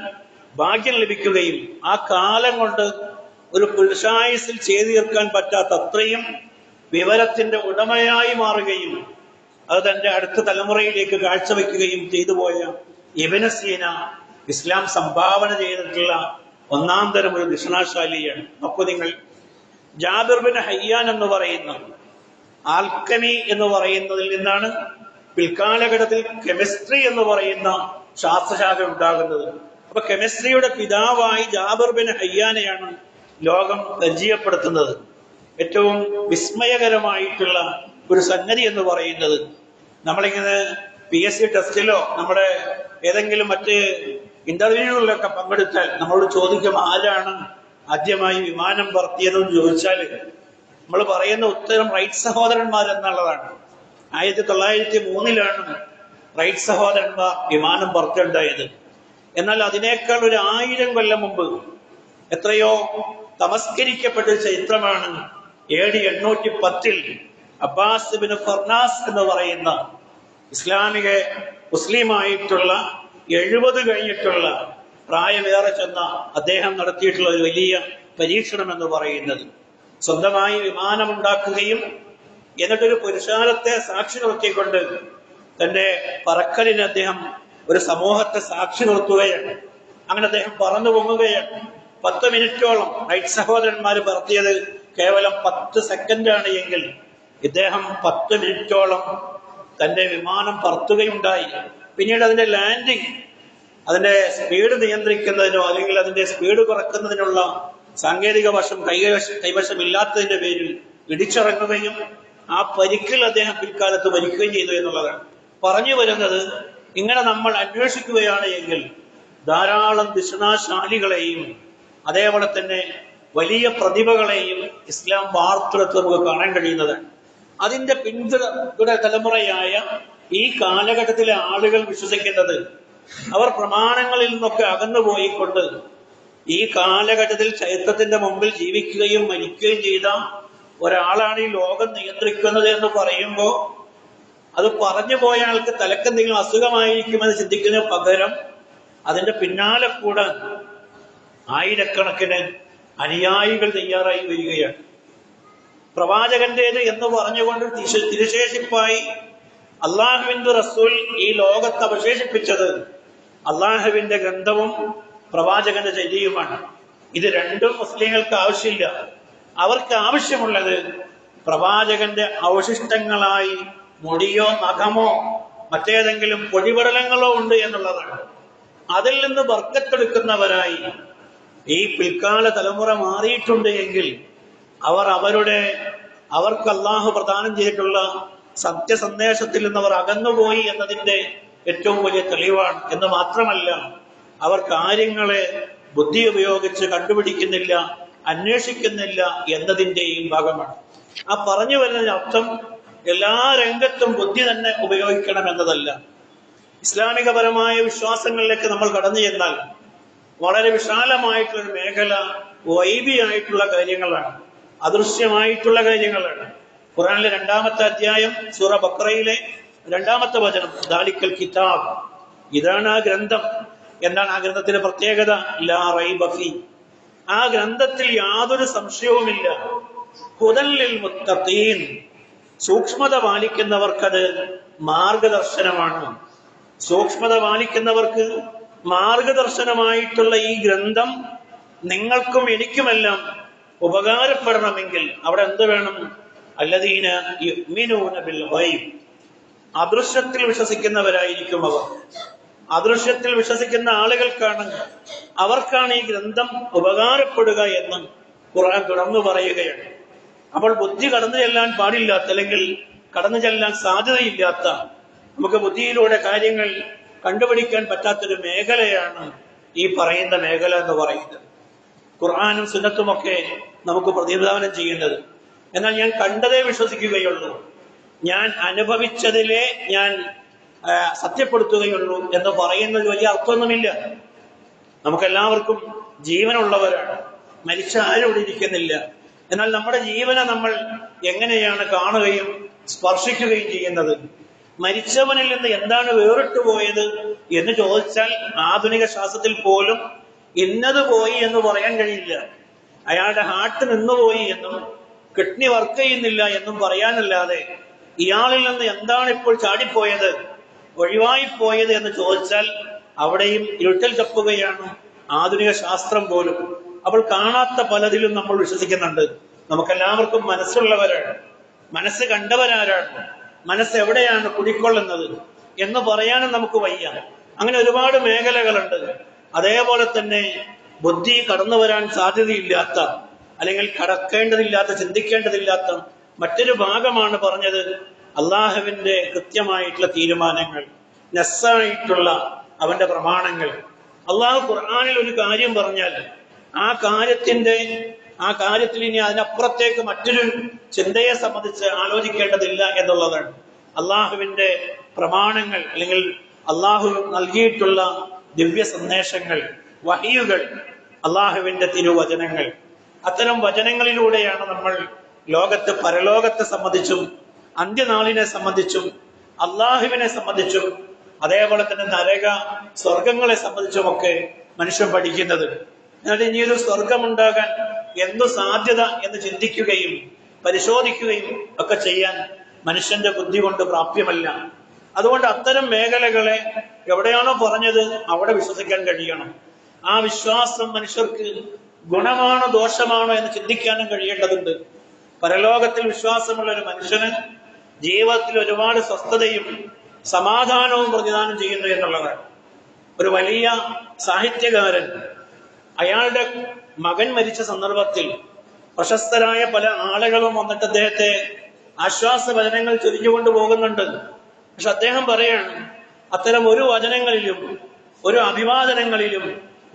ഭാഗ്യം ലഭിക്കുകയും ആ കാലം കൊണ്ട് ഒരു പുരുഷായുസിൽ ചെയ്തു തീർക്കാൻ പറ്റാത്ത അത്രയും വിവരത്തിന്റെ ഉടമയായി മാറുകയും അത് തന്റെ അടുത്ത തലമുറയിലേക്ക് കാഴ്ചവെക്കുകയും ചെയ്തു പോയ ഇബ്നു സീന ഇസ്ലാം സംഭാവന ചെയ്തിട്ടുള്ള ഒന്നാം തരം ഒരു ദിഷണാശാലിയാണ്. അപ്പൊ നിങ്ങൾ ജാബിർ ബിൻ ഹയ്യാൻ എന്ന് പറയുന്ന ആൽക്കമി എന്ന് പറയുന്നതിൽ നിന്നാണ് പിൽക്കാലഘട്ടത്തിൽ കെമിസ്ട്രി എന്ന് പറയുന്ന ശാസ്ത്രശാഖ ഉണ്ടാകുന്നത്. അപ്പൊ കെമിസ്ട്രിയുടെ പിതാവായി ജാബിർ ബിൻ ഹയ്യാനെയാണ് ലോകം പരിചയപ്പെടുത്തുന്നത്. ഏറ്റവും വിസ്മയകരമായിട്ടുള്ള ഒരു സംഗതി എന്ന് പറയുന്നത്, നമ്മളിങ്ങനെ PSC ടെസ്റ്റിലോ നമ്മുടെ ഏതെങ്കിലും മറ്റ് ഇന്റർവ്യൂകളിലൊക്കെ പങ്കെടുത്താൽ നമ്മളോട് ചോദിക്കും, ആരാണ് ആദ്യമായി വിമാനം പറത്തിയതെന്ന് ചോദിച്ചാൽ നമ്മൾ പറയുന്ന ഉത്തരം റൈറ്റ് സഹോദരന്മാർ എന്നുള്ളതാണ്. 1903 റൈറ്റ് സഹോദരന്മാർ വിമാനം പറത്തുണ്ടായത്. എന്നാൽ അതിനേക്കാൾ ഒരു 1000 കൊല്ലം മുമ്പ് എത്രയോ തമസ്കരിക്കപ്പെട്ട ചരിത്രമാണ് AD 810 അബ്ബാസ് ബിൻ ഫർനാസ് എന്ന് പറയുന്ന മുസ്ലിമായിട്ടുള്ള 70 കഴിഞ്ഞിട്ടുള്ള പ്രായമേറെ ചെന്ന അദ്ദേഹം നടത്തിയിട്ടുള്ള ഒരു വലിയ പരീക്ഷണം എന്ന് പറയുന്നത്, സ്വന്തമായി വിമാനമുണ്ടാക്കുകയും എന്നിട്ടൊരു പുരുഷാരത്തെ സാക്ഷി നിർത്തിക്കൊണ്ട് തന്റെ പറക്കലിന് അദ്ദേഹം ഒരു സമൂഹത്തെ സാക്ഷി നിർത്തുകയാണ്. അങ്ങനെ അദ്ദേഹം പറന്നു പൊങ്ങുകയാണ്. 10 മിനിറ്റോളം റൈറ്റ് സഹോദരന്മാർ പറത്തിയത് കേവലം 10 സെക്കൻഡാണ് എങ്കിൽ ഇദ്ദേഹം 10 മിനിറ്റോളം തന്റെ വിമാനം പറത്തുകയുണ്ടായി. പിന്നീട് അതിന്റെ ലാൻഡിങ്, അതിന്റെ സ്പീഡ് നിയന്ത്രിക്കുന്നതിനോ അല്ലെങ്കിൽ അതിന്റെ സ്പീഡ് കുറക്കുന്നതിനുള്ള സാങ്കേതിക വശം കൈവശമില്ലാത്തതിന്റെ പേരിൽ ഇടിച്ചിറങ്ങുകയും ആ പരിക്കിൽ അദ്ദേഹം പിൽക്കാലത്ത് മരിക്കുകയും ചെയ്തു എന്നുള്ളതാണ്. പറഞ്ഞു വരുന്നത്, ഇങ്ങനെ നമ്മൾ അന്വേഷിക്കുകയാണ് എങ്കിൽ ധാരാളം ദിഷണാശാലികളെയും അതേപോലെ തന്നെ വലിയ പ്രതിഭകളെയും ഇസ്ലാം വാർത്തെടുത്ത് നമുക്ക് കാണാൻ കഴിയുന്നതാണ്. അതിന്റെ പിന്തുട തലമുറയായ ഈ കാലഘട്ടത്തിലെ ആളുകൾ വിശ്വസിക്കുന്നത്, അവർ പ്രമാണങ്ങളിൽ നിന്നൊക്കെ അകന്നുപോയിക്കൊണ്ട് ഈ കാലഘട്ടത്തിൽ ചരിത്രത്തിന്റെ മുമ്പിൽ ജീവിക്കുകയും മരിക്കുകയും ചെയ്ത ഒരാളാണ് ഈ ലോകം നിയന്ത്രിക്കുന്നത് എന്ന് പറയുമ്പോൾ അത് പറഞ്ഞു പോയ ആൾക്ക് തലക്കെന്തെങ്കിലും അസുഖമായിരിക്കുമെന്ന് ചിന്തിക്കുന്നതിന് പകരം അതിന്റെ പിന്നാലെ കൂടെ ആയിരക്കണക്കിന് അനുയായികൾ തയ്യാറായി വരികയാണ്. പ്രവാചകന്റേത് എന്ന് പറഞ്ഞുകൊണ്ട് തിരുശേഷിപ്പായി അള്ളാഹുവിന്റെ റസൂൽ ഈ ലോകത്ത് അവശേഷിപ്പിച്ചത് അള്ളാഹുവിന്റെ ഗ്രന്ഥവും പ്രവാചകന്റെ ചര്യയുമാണ്. ഇത് രണ്ടും മുസ്ലിങ്ങൾക്ക് ആവശ്യമില്ല. അവർക്ക് ആവശ്യമുള്ളത് പ്രവാചകന്റെ അവശിഷ്ടങ്ങളായി മുടിയോ നഖമോ മറ്റേതെങ്കിലും പൊടിപടലങ്ങളോ ഉണ്ട് എന്നുള്ളതാണ്. അതിൽ നിന്ന് ബർക്കത്തെടുക്കുന്നവരായി ഈ പിൽക്കാല തലമുറ മാറിയിട്ടുണ്ട് എങ്കിൽ അവർക്ക് അള്ളാഹു പ്രദാനം ചെയ്തിട്ടുള്ള സത്യസന്ദേശത്തിൽ നിന്ന് അവർ അകന്നുപോയി എന്നതിന്റെ ഏറ്റവും വലിയ തെളിവാണ്. എന്ന് മാത്രമല്ല, അവർ കാര്യങ്ങളെ ബുദ്ധി ഉപയോഗിച്ച് കണ്ടുപിടിക്കുന്നില്ല, അന്വേഷിക്കുന്നില്ല എന്നതിന്റെയും ഭാഗമാണ്. ആ പറഞ്ഞു വരുന്നതിന് അർത്ഥം എല്ലാ രംഗത്തും ബുദ്ധി തന്നെ ഉപയോഗിക്കണം എന്നതല്ല. ഇസ്ലാമികപരമായ വിശ്വാസങ്ങളിലേക്ക് നമ്മൾ കടന്നു ചെന്നാൽ വളരെ വിശാലമായിട്ടുള്ളൊരു മേഖല വൈബിയായിട്ടുള്ള കാര്യങ്ങളാണ്, അദൃശ്യമായിട്ടുള്ള കാര്യങ്ങളാണ്. ഖുർആനിലെ 2-ാമത്തെ അധ്യായം സൂറ ബഖറയിലെ 2-ാമത്തെ വചനം, ദാലിക്കൽ കിതാബ്, ഇതാണ് ആ ഗ്രന്ഥം. എന്താണ് ആ ഗ്രന്ഥത്തിന്റെ പ്രത്യേകത? ലാ റൈബ ഫീ, ആ ഗ്രന്ഥത്തിൽ യാതൊരു സംശയവുമില്ല. ഹുദൽ ലിൽ മുത്തഖീൻ, സൂക്ഷ്മത പാലിക്കുന്നവർക്കത് മാർഗദർശനമാണ്. സൂക്ഷ്മത പാലിക്കുന്നവർക്ക് മാർഗദർശനമായിട്ടുള്ള ഈ ഗ്രന്ഥം നിങ്ങൾക്കും എനിക്കുമെല്ലാം ഉപകാരപ്പെടണമെങ്കിൽ അവിടെ എന്ത് വേണം? അല്ലദീന യുഅ്മിനൂന ബിൽ ഗൈബ്, അദൃശ്യത്തിൽ വിശ്വസിക്കുന്നവരായിരിക്കും അവർ. അദൃശ്യത്തിൽ വിശ്വസിക്കുന്ന അവർക്കാണ് ഈ ഗ്രന്ഥം ഉപകാരപ്പെടുക എന്ന് ഖുർആൻ തുടർന്നു പറയുകയാണ്. അപ്പോൾ ബുദ്ധി കടന്നു ചെല്ലാൻ പാടില്ലാത്ത, അല്ലെങ്കിൽ കടന്നു ചെല്ലാൻ സാധ്യതയില്ലാത്ത, നമുക്ക് ബുദ്ധിയിലൂടെ കാര്യങ്ങൾ കണ്ടുപിടിക്കാൻ പറ്റാത്തൊരു മേഖലയാണ് ഈ പറയുന്ന മേഖല എന്ന് പറയുന്നത്. ഖുർആനും സുന്നത്തുമൊക്കെ നമുക്ക് പ്രതിനിധാനം ചെയ്യുന്നത്. എന്നാൽ ഞാൻ കണ്ടതേ വിശ്വസിക്കുകയുള്ളൂ, ഞാൻ അനുഭവിച്ചതിലെ ഞാൻ സത്യപ്പെടുത്തുകയുള്ളൂ എന്ന് പറയുന്നതിൽ വലിയ അർത്ഥമൊന്നുമില്ല. നമുക്കെല്ലാവർക്കും ജീവനുള്ളവരാണ്, മരിച്ച ആരും ഇവിടെ ഇരിക്കുന്നില്ല. എന്നാൽ നമ്മുടെ ജീവനെ നമ്മൾ എങ്ങനെയാണ് കാണുകയും സ്പർശിക്കുകയും ചെയ്യുന്നത്? മരിച്ചവനിൽ നിന്ന് എന്താണ് വേറിട്ടു പോയത് എന്ന് ചോദിച്ചാൽ ആധുനിക ശാസ്ത്രത്തിൽ പോലും ഇന്നത് പോയി എന്ന് പറയാൻ കഴിയില്ല. അയാളുടെ ഹാർട്ട് നിന്നുപോയി എന്നും കിഡ്നി വർക്ക് ചെയ്യുന്നില്ല എന്നും പറയാനല്ലാതെ ഇയാളിൽ നിന്ന് എന്താണ് ഇപ്പോൾ ചാടിപ്പോയത്, ഒഴിവായിപ്പോയത് എന്ന് ചോദിച്ചാൽ അവിടെയും ഇരുട്ടൽ തപ്പുകയാണ് ആധുനിക ശാസ്ത്രം പോലും. അപ്പോൾ കാണാത്ത പലതിലും നമ്മൾ വിശ്വസിക്കുന്നുണ്ട്. നമുക്കെല്ലാവർക്കും മനസ്സുള്ളവരാണ്, മനസ്സ് കണ്ടവരാരാണ്, മനസ്സ് എവിടെയാണ് കുടിക്കൊള്ളുന്നത് എന്ന് പറയാനും നമുക്ക് വയ്യ. അങ്ങനെ ഒരുപാട് മേഖലകളുണ്ട്. അതേപോലെ തന്നെ ബുദ്ധി കടന്നു വരാൻ സാധ്യതയില്ലാത്ത, അല്ലെങ്കിൽ കടക്കേണ്ടതില്ലാത്ത, ചിന്തിക്കേണ്ടതില്ലാത്ത മറ്റൊരു ഭാഗമാണ് പറഞ്ഞത് അള്ളാഹുവിന്റെ കൃത്യമായിട്ടുള്ള തീരുമാനങ്ങൾ, നസ്സായിട്ടുള്ള അവന്റെ പ്രമാണങ്ങൾ. അള്ളാഹു ഖുർആനിൽ ഒരു കാര്യം പറഞ്ഞാൽ ആ കാര്യത്തിൽ ഇനി അതിനപ്പുറത്തേക്ക് മറ്റൊരു ചിന്തയെ സംബന്ധിച്ച് ആലോചിക്കേണ്ടതില്ല എന്നുള്ളതാണ്. അള്ളാഹുവിന്റെ പ്രമാണങ്ങൾ, അല്ലെങ്കിൽ അള്ളാഹു നൽകിയിട്ടുള്ള ദിവ്യ സന്ദേശങ്ങൾ, വഹിയുകൾ, അള്ളാഹുവിന്റെ തിരുവചനങ്ങൾ, അത്തരം വചനങ്ങളിലൂടെയാണ് നമ്മൾ ലോകത്ത് പരലോകത്തെ സംബന്ധിച്ചും അന്ത്യനാളിനെ സംബന്ധിച്ചും അള്ളാഹുവിനെ സംബന്ധിച്ചും അതേപോലെ തന്നെ നരക സ്വർഗങ്ങളെ സംബന്ധിച്ചുമൊക്കെ മനുഷ്യൻ പഠിക്കുന്നത്. എന്നാൽ ഇനിയൊരു സ്വർഗമുണ്ടാകാൻ എന്തു സാധ്യത എന്ന് ചിന്തിക്കുകയും പരിശോധിക്കുകയും ഒക്കെ ചെയ്യാൻ മനുഷ്യന്റെ ബുദ്ധി കൊണ്ട് പ്രാപ്യമല്ല. അതുകൊണ്ട് അത്തരം മേഖലകളെ എവിടെയാണോ പറഞ്ഞത് അവിടെ വിശ്വസിക്കാൻ കഴിയണം. ആ വിശ്വാസം മനുഷ്യർക്ക് ഗുണമാണോ ദോഷമാണോ എന്ന് ചിന്തിക്കാനും കഴിയേണ്ടതുണ്ട്. പരലോകത്തിൽ വിശ്വാസമുള്ള ഒരു മനുഷ്യന് ജീവിതത്തിൽ ഒരുപാട് സ്വസ്ഥതയും സമാധാനവും പ്രതിദാനം ചെയ്യുന്നു എന്നുള്ളതാണ്. ഒരു വലിയ സാഹിത്യകാരൻ അയാളുടെ മകൻ മരിച്ച സന്ദർഭത്തിൽ പ്രശസ്തരായ പല ആളുകളും വന്നിട്ട് അദ്ദേഹത്തെ ആശ്വാസവചനങ്ങൾ ചൊരിഞ്ഞുകൊണ്ട് പോകുന്നുണ്ട്. പക്ഷെ അദ്ദേഹം പറയാണ്, അത്തരം ഒരു വചനങ്ങളിലും ഒരു അഭിവാദനങ്ങളിലും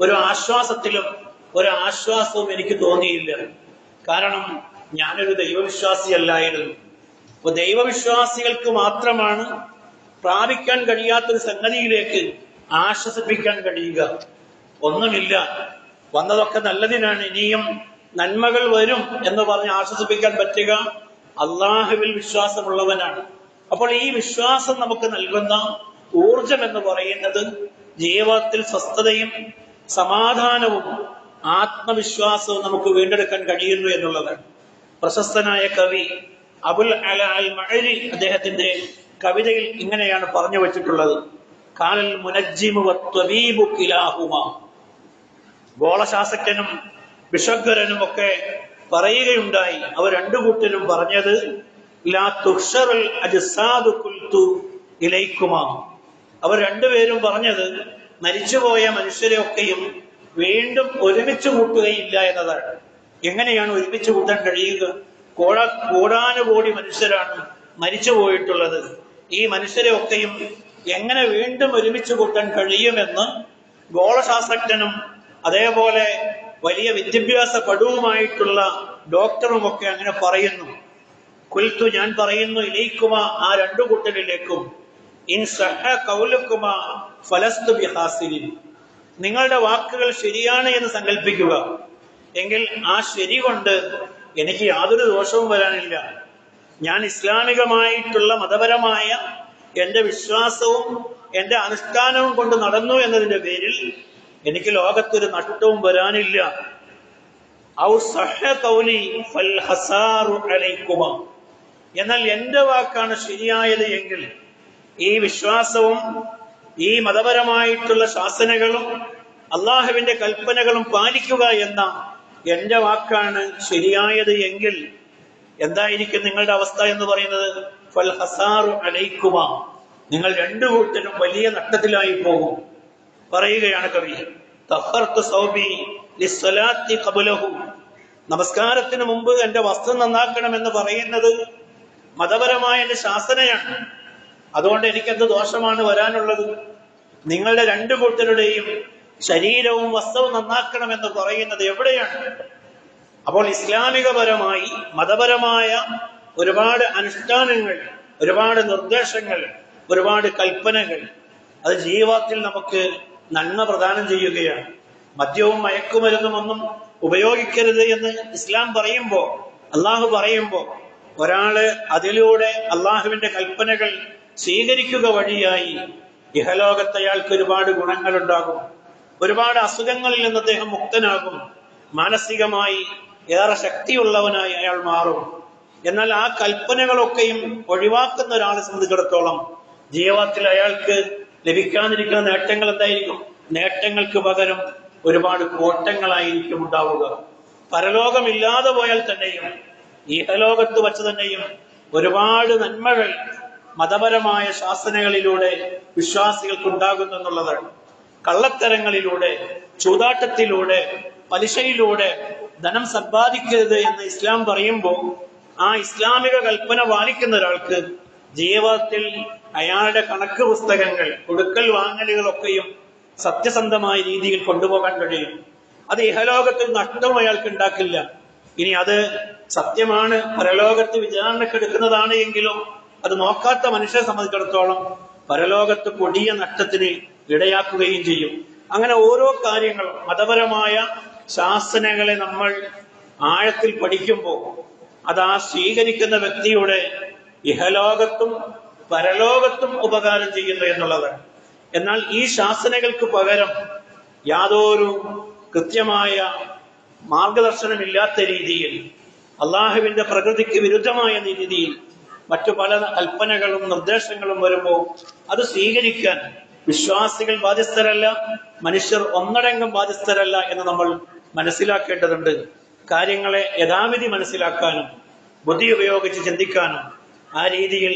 ഒരു ആശ്വാസത്തിലും ഒരു ആശ്വാസവും എനിക്ക് തോന്നിയില്ല. കാരണം ഞാനൊരു ദൈവവിശ്വാസിയല്ലായിരുന്നു. അപ്പൊ ദൈവവിശ്വാസികൾക്ക് മാത്രമാണ് പ്രാപിക്കാൻ കഴിയാത്തൊരു സംഗതിയിലേക്ക് ആശ്വസിപ്പിക്കാൻ കഴിയുക. ഒന്നുമില്ല, വന്നതൊക്കെ നല്ലതിനാണ്, ഇനിയും നന്മകൾ വരും എന്ന് പറഞ്ഞ് ആശ്വസിപ്പിക്കാൻ പറ്റുക അള്ളാഹുവിൽ വിശ്വാസമുള്ളവനാണ്. അപ്പോൾ ഈ വിശ്വാസം നമുക്ക് നൽകുന്ന ഊർജം എന്ന് പറയുന്നത് ജീവിതത്തിൽ സ്വസ്ഥതയും സമാധാനവും ആത്മവിശ്വാസവും നമുക്ക് വീണ്ടെടുക്കാൻ കഴിയുന്നു എന്നുള്ളതാണ്. പ്രശസ്തനായ കവി അബുൽ അല അൽ മഅരി അദ്ദേഹത്തിന്റെ കവിതയിൽ ഇങ്ങനെയാണ് പറഞ്ഞു വച്ചിട്ടുള്ളത്: കാലൽ മുനജ്ജിമു വത്വബീബു കിലാഹുമാ. ഗോളശാസ്ത്രജ്ഞനും വിഷഗ്വരനും ഒക്കെ പറയുകയുണ്ടായി, അവർ രണ്ടു കൂട്ടരും പറഞ്ഞത് ലാ തുഹ്ശറുൽ അജ്സാദു ഖുൽതു ഇലൈക്കുമാ. അവർ രണ്ടുപേരും പറഞ്ഞത് മരിച്ചുപോയ മനുഷ്യരെ ഒക്കെയും വീണ്ടും ഒരുമിച്ച് കൂട്ടുകയില്ല എന്നതാണ്. എങ്ങനെയാണ് ഒരുമിച്ച് കൂട്ടാൻ കഴിയുക? കോടാനുകോടി മനുഷ്യരാണ് മരിച്ചു പോയിട്ടുള്ളത്. ഈ മനുഷ്യരെ ഒക്കെയും എങ്ങനെ വീണ്ടും ഒരുമിച്ച് കൂട്ടാൻ കഴിയുമെന്ന് ഗോളശാസ്ത്രജ്ഞനും അതേപോലെ വലിയ വിദ്യാഭ്യാസ പടുവുമായിട്ടുള്ള ഡോക്ടറുമൊക്കെ അങ്ങനെ പറയുന്നു. കുൽത്തു, ഞാൻ പറയുന്നു, ഇലൈക്കുമാ, ആ രണ്ടു കൂട്ടരിലേക്കും, ഇൻ സഹ ഖൗലുക്കുമാ ഫലസ്തു ബിഹാസിലിൻ. നിങ്ങളുടെ വാക്കുകൾ ശരിയാണ് എന്ന് സങ്കല്പിക്കുക. എങ്കിൽ ആ ശരി കൊണ്ട് എനിക്ക് യാതൊരു ദോഷവും വരാനില്ല. ഞാൻ ഇസ്ലാമികമായിട്ടുള്ള മതപരമായ എന്റെ വിശ്വാസവും എന്റെ അനുഷ്ഠാനവും കൊണ്ട് നടന്നു എന്നതിന്റെ പേരിൽ എനിക്ക് ലോകത്തൊരു നഷ്ടവും വരാനില്ല. ഔ സഹ ഖൗലി ഫൽ ഹസാറു അലൈക്കുമാ. എന്നാൽ എന്റെ വാക്കാണ് ശരിയായത് എങ്കിൽ ഈ വിശ്വാസവും ഈ മതപരമായിട്ടുള്ള ശാസനകളും അള്ളാഹുവിന്റെ കൽപ്പനകളും പാലിക്കുക എന്ന എന്റെ വാക്കാണ് ശരിയായത് എങ്കിൽ എന്തായിരിക്കും നിങ്ങളുടെ അവസ്ഥ എന്ന് പറയുന്നത്? ഫൽ ഹസാറു അലൈക്കുമാ. നിങ്ങൾ രണ്ടു കൂട്ടരും വലിയ നഷ്ടത്തിലായി പോകും. പറയുകയാണ് കവി, തഹർതു സൗബി ലിസ്സലാത്തി ഖബ്ലഹു. നമസ്കാരത്തിന് മുമ്പ് എന്റെ വസ്ത്രം നന്നാക്കണമെന്ന് പറയുന്നത് മതപരമായ എന്റെ ശാസനയാണ്. അതുകൊണ്ട് എനിക്കെന്ത് ദോഷമാണ് വരാനുള്ളത്? നിങ്ങളുടെ രണ്ടു കൂട്ടരുടെയും ശരീരവും വസ്ത്രവും നന്നാക്കണമെന്ന് പറയുന്നത് എവിടെയാണ്? അപ്പോൾ ഇസ്ലാമികപരമായി മതപരമായ ഒരുപാട് അനുഷ്ഠാനങ്ങൾ, ഒരുപാട് നിർദ്ദേശങ്ങൾ, ഒരുപാട് കൽപ്പനകൾ അത് ജീവിതത്തിൽ നമുക്ക് നന്മ പ്രദാനം ചെയ്യുകയാണ്. മദ്യവും മയക്കുമരുന്നും ഒന്നും ഉപയോഗിക്കരുത് എന്ന് ഇസ്ലാം പറയുമ്പോൾ, അള്ളാഹു പറയുമ്പോൾ, ഒരാള് അതിലൂടെ അള്ളാഹുവിന്റെ കൽപ്പനകൾ സ്വീകരിക്കുക വഴിയായി ഇഹലോകത്ത് അയാൾക്ക് ഒരുപാട് ഗുണങ്ങളുണ്ടാകും. ഒരുപാട് അസുഖങ്ങളിൽ നിന്ന് അദ്ദേഹം മുക്തനാകും. മാനസികമായി ഏറെ ശക്തിയുള്ളവനായി അയാൾ മാറും. എന്നാൽ ആ കൽപ്പനകളൊക്കെയും ഒഴിവാക്കുന്ന ഒരാളെ സംബന്ധിച്ചിടത്തോളം ജീവിതത്തിൽ അയാൾക്ക് ലഭിക്കാതിരിക്കുന്ന നേട്ടങ്ങൾ എന്തായിരിക്കും? നേട്ടങ്ങൾക്ക് പകരം ഒരുപാട് കോട്ടങ്ങളായിരിക്കും ഉണ്ടാവുക. പരലോകമില്ലാതെ പോയാൽ തന്നെയും ഇഹലോകത്ത് വച്ച് തന്നെയും ഒരുപാട് നന്മകൾ മതപരമായ ശാസനകളിലൂടെ വിശ്വാസികൾക്ക് ഉണ്ടാകുന്നു എന്നുള്ളതാണ്. കള്ളത്തരങ്ങളിലൂടെ, ചൂതാട്ടത്തിലൂടെ, പലിശയിലൂടെ ധനം സമ്പാദിക്കരുത് എന്ന് ഇസ്ലാം പറയുമ്പോൾ ആ ഇസ്ലാമിക കൽപ്പന പാലിക്കുന്ന ഒരാൾക്ക് ജീവിതത്തിൽ അയാളുടെ കണക്ക് പുസ്തകങ്ങൾ, കൊടുക്കൽ വാങ്ങലുകളൊക്കെയും സത്യസന്ധമായ രീതിയിൽ കൊണ്ടുപോകാൻ കഴിയും. അത് ഇഹലോകത്തിൽ നഷ്ടവും അയാൾക്ക് ഉണ്ടാക്കില്ല. ഇനി അത് സത്യമാണ്, പരലോകത്ത് വിചാരണക്കെടുക്കുന്നതാണ് എങ്കിലും അത് നോക്കാത്ത മനുഷ്യരെ സംബന്ധിച്ചിടത്തോളം പരലോകത്ത് കൊടിയ നഷ്ടത്തിന് ഇടയാക്കുകയും ചെയ്യും. അങ്ങനെ ഓരോ കാര്യങ്ങളും മതപരമായ ശാസനകളെ നമ്മൾ ആഴത്തിൽ പഠിക്കുമ്പോൾ അത് ആ സ്വീകരിക്കുന്ന വ്യക്തിയുടെ ഇഹലോകത്തും പരലോകത്തും ഉപകാരം ചെയ്യുന്നു എന്നുള്ളതാണ്. എന്നാൽ ഈ ശാസനകൾക്ക് പകരം യാതൊരു കൃത്യമായ മാർഗദർശനമില്ലാത്ത രീതിയിൽ, അള്ളാഹുവിന്റെ പ്രകൃതിക്ക് വിരുദ്ധമായ രീതിയിൽ മറ്റു പല കൽപ്പനകളും നിർദ്ദേശങ്ങളും വരുമ്പോൾ അത് സ്വീകരിക്കാൻ വിശ്വാസികൾ ബാധ്യസ്ഥരല്ല, മനുഷ്യർ ഒന്നടങ്കം ബാധ്യസ്ഥരല്ല എന്ന് നമ്മൾ മനസ്സിലാക്കേണ്ടതുണ്ട്. കാര്യങ്ങളെ യഥാവിധി മനസ്സിലാക്കാനും ബുദ്ധി ഉപയോഗിച്ച് ചിന്തിക്കാനും ആ രീതിയിൽ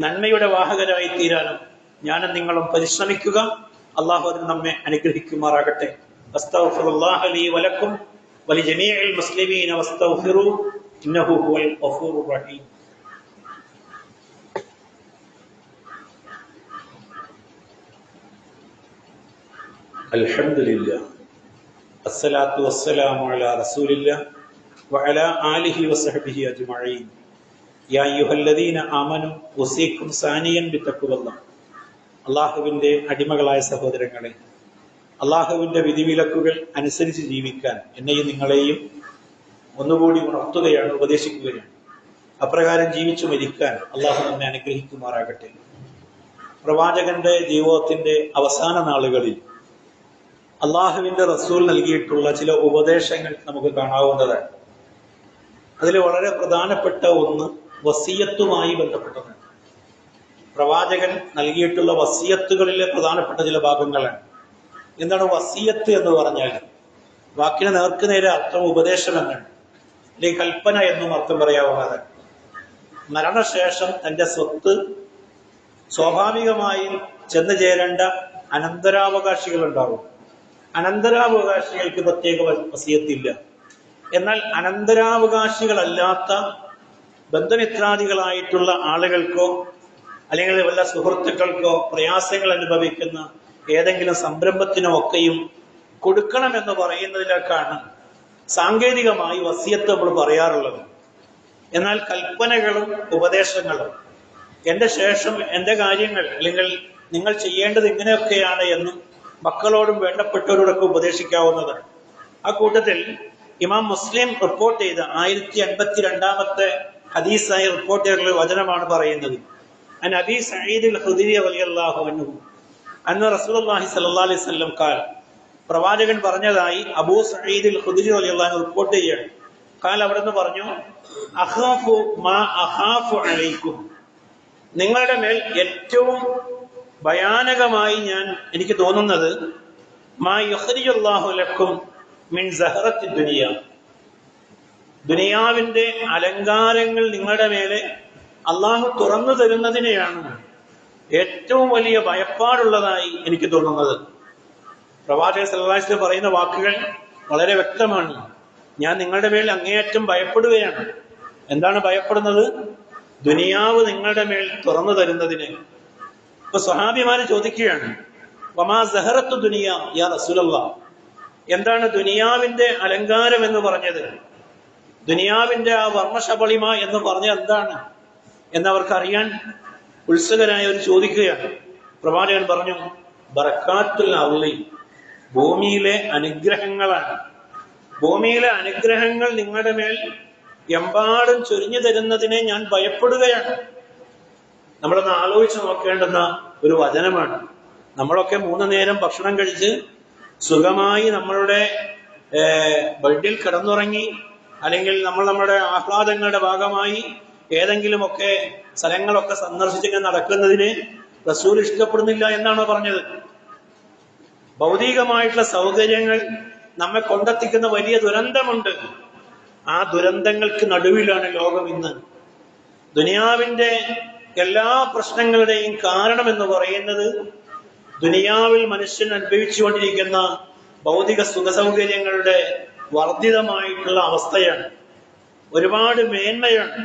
നന്മയുടെ വാഹകരായി തീരാനും ഞാനും നിങ്ങളും പരിശ്രമിക്കുക. അള്ളാഹു അതിന് നമ്മെ അനുഗ്രഹിക്കുമാറാകട്ടെ. അസ്തഗ്ഫിറുല്ലാഹ ലീ വലക്കും വലിജമീഇൽ മുസ്ലിമീന വസ്തഗ്ഫിറൂ ഇന്നഹു ഹുവൽ ഗഫൂറുർ റഹീം. അൽഹംദുലില്ലാഹ് അസ്സലാത്തു വസ്സലാമു അലാ റസൂലില്ലാഹ് വഅലാ ആലിഹി വസഹ്ബിഹി അജ്മഈൻ. യാ അയ്യുഹല്ലദീന ആമനൂ ഉസീകും സാനിയൻ ബിത്തഖ്വല്ലാഹ്. അള്ളാഹുവിന്റെ അടിമകളായ സഹോദരങ്ങളെ, അള്ളാഹുവിന്റെ വിധിവിലക്കുകൾ അനുസരിച്ച് ജീവിക്കാൻ എന്നെയും നിങ്ങളെയും ഒന്നുകൂടി ഉണർത്തുകയാണ്, ഉപദേശിക്കുകയാണ്. അപ്രകാരം ജീവിച്ചു മരിക്കാൻ അള്ളാഹു നമ്മെ അനുഗ്രഹിക്കുമാറാകട്ടെ. പ്രവാചകന്റെ ജീവിതത്തിന്റെ അവസാന നാളുകളിൽ അള്ളാഹുവിന്റെ റസൂൽ നൽകിയിട്ടുള്ള ചില ഉപദേശങ്ങൾ നമുക്ക് കാണാവുന്നതാണ്. അതിൽ വളരെ പ്രധാനപ്പെട്ട ഒന്ന് വസിയത്തുമായി ബന്ധപ്പെട്ടതാണ്. പ്രവാചകൻ നൽകിയിട്ടുള്ള വസിയത്തുകളിലെ പ്രധാനപ്പെട്ട ചില ഭാഗങ്ങളാണ്. എന്താണ് വസിയത്ത് എന്ന് പറഞ്ഞാൽ? വാക്കിന് നേർക്കുനേരെ അർത്ഥം ഉപദേശം എന്നാണ്, അല്ലെങ്കിൽ കൽപ്പന എന്നും അർത്ഥം പറയാവുന്നതാണ്. മരണശേഷം തന്റെ സ്വത്ത് സ്വാഭാവികമായി ചെന്നു ചേരേണ്ട അനന്തരാവകാശികൾ ഉണ്ടാവും. അനന്തരാവകാശികൾക്ക് പ്രത്യേക വസിയത്തില്ല. എന്നാൽ അനന്തരാവകാശികളല്ലാത്ത ബന്ധുമിത്രാദികളായിട്ടുള്ള ആളുകൾക്കോ അല്ലെങ്കിൽ വല്ല സുഹൃത്തുക്കൾക്കോ പ്രയാസങ്ങൾ അനുഭവിക്കുന്ന ഏതെങ്കിലും സംരംഭത്തിനോ ഒക്കെയും കൊടുക്കണമെന്ന് പറയുന്നതിലേക്കാണ് സാങ്കേതികമായി വസിയത്ത് നമ്മൾ പറയാറുള്ളത്. എന്നാൽ കൽപ്പനകളും ഉപദേശങ്ങളും എന്റെ ശേഷം എന്റെ കാര്യങ്ങൾ അല്ലെങ്കിൽ നിങ്ങൾ ചെയ്യേണ്ടത് ഇങ്ങനെയൊക്കെയാണ് എന്ന് മക്കളോടും വേണ്ടപ്പെട്ടവരോടൊക്കെ ഉപദേശിക്കാവുന്നതാണ്. ആ കൂട്ടത്തിൽ ഇമാം മുസ്ലിം റിപ്പോർട്ട് ചെയ്ത 1052 ഹദീസായി റിപ്പോർട്ട് ചെയ്തിട്ടുള്ള വചനമാണ് പറയുന്നത്. അൻ അബീ സഈദ് അൽ-ഖുദരി റളിയല്ലാഹു അൻഹു അന്ന റസൂലുള്ളാഹി സ്വല്ലല്ലാഹു അലൈഹി വസല്ലം ഖാല. പ്രവാചകൻ പറഞ്ഞതായി അബൂ സഈദ് അൽ-ഖുദരി റളിയല്ലാഹു അൻഹു റിപ്പോർട്ട് ചെയ്യാണ്. ഖാല അവിടുന്ന് പറഞ്ഞു, അഖാഫു മാ അഖാഫു അലൈക്കും. നിങ്ങളുടെ മേൽ ഏറ്റവും ഭയാനകമായി എനിക്ക് തോന്നുന്നത് മാ യുഖ്രിജുല്ലാഹു ലക്കും മിൻ സഹറത്തി ദുനിയ. ദുനിയാവിന്റെ അലങ്കാരങ്ങൾ നിങ്ങളുടെ മേലെ അള്ളാഹു തുറന്നു തരുന്നതിനെയാണ് ഏറ്റവും വലിയ ഭയപ്പാടുള്ളതായി എനിക്ക് തോന്നുന്നത്. പ്രവാചകൻ സല്ലല്ലാഹു അലൈഹി വസല്ലം പറയുന്ന വാക്കുകൾ വളരെ വ്യക്തമാണ്. ഞാൻ നിങ്ങളുടെ മേൽ അങ്ങേയറ്റം ഭയപ്പെടുകയാണ്. എന്താണ് ഭയപ്പെടുന്നത്? ദുനിയാവ് നിങ്ങളുടെ മേൽ തുറന്നു തരുന്നതിന്. ഇപ്പൊ സ്വഹാബിമാര് ചോദിക്കുകയാണ്, വമാ സഹറത്തു ദുനിയ യാ റസൂലല്ലാഹ്. എന്താണ് ദുനിയാവിന്റെ അലങ്കാരം എന്ന് പറഞ്ഞത്? ദുനിയാവിന്റെ ആ വർണ്ണശബളിമ എന്ന് പറഞ്ഞത് എന്താണ് എന്നവർക്ക് അറിയാൻ ഉത്സുകരായി അവർ ചോദിക്കുകയാണ്. പ്രവാചകൻ പറഞ്ഞു, ബറക്കാത്തുൽ അർളി. ഭൂമിയിലെ അനുഗ്രഹങ്ങളാണ്. ഭൂമിയിലെ അനുഗ്രഹങ്ങൾ നിങ്ങളുടെ മേൽ എമ്പാടും ചൊരിഞ്ഞു തരുന്നതിനെ ഞാൻ ഭയപ്പെടുകയാണ്. നമ്മളൊന്ന് ആലോചിച്ച് നോക്കേണ്ടുന്ന ഒരു വചനമാണ്. നമ്മളൊക്കെ 3 നേരം ഭക്ഷണം കഴിച്ച് സുഖമായി നമ്മളുടെ ബെഡിൽ കിടന്നുറങ്ങി, അല്ലെങ്കിൽ നമ്മൾ നമ്മുടെ ആഹ്ലാദങ്ങളുടെ ഭാഗമായി ഏതെങ്കിലുമൊക്കെ സ്ഥലങ്ങളൊക്കെ സന്ദർശിച്ചിങ്ങനെ നടക്കുന്നതിന് റസൂൽ ഇഷ്ടപ്പെടുന്നില്ല എന്നാണോ പറഞ്ഞത്? ഭൗതികമായിട്ടുള്ള സൗകര്യങ്ങൾ നമ്മെ കൊണ്ടെത്തിക്കുന്ന വലിയ ദുരന്തമുണ്ട്. ആ ദുരന്തങ്ങൾക്ക് നടുവിലാണ് ലോകം ഇന്ന്. ദുനിയാവിന്റെ എല്ലാ പ്രശ്നങ്ങളുടെയും കാരണം എന്ന് പറയുന്നത് ദുനിയാവിൽ മനുഷ്യൻ അനുഭവിച്ചുകൊണ്ടിരിക്കുന്ന ഭൗതിക സുഖസൗകര്യങ്ങളുടെ വർദ്ധിതമായിട്ടുള്ള അവസ്ഥയാണ്. ഒരുപാട് മേന്മയാണ്.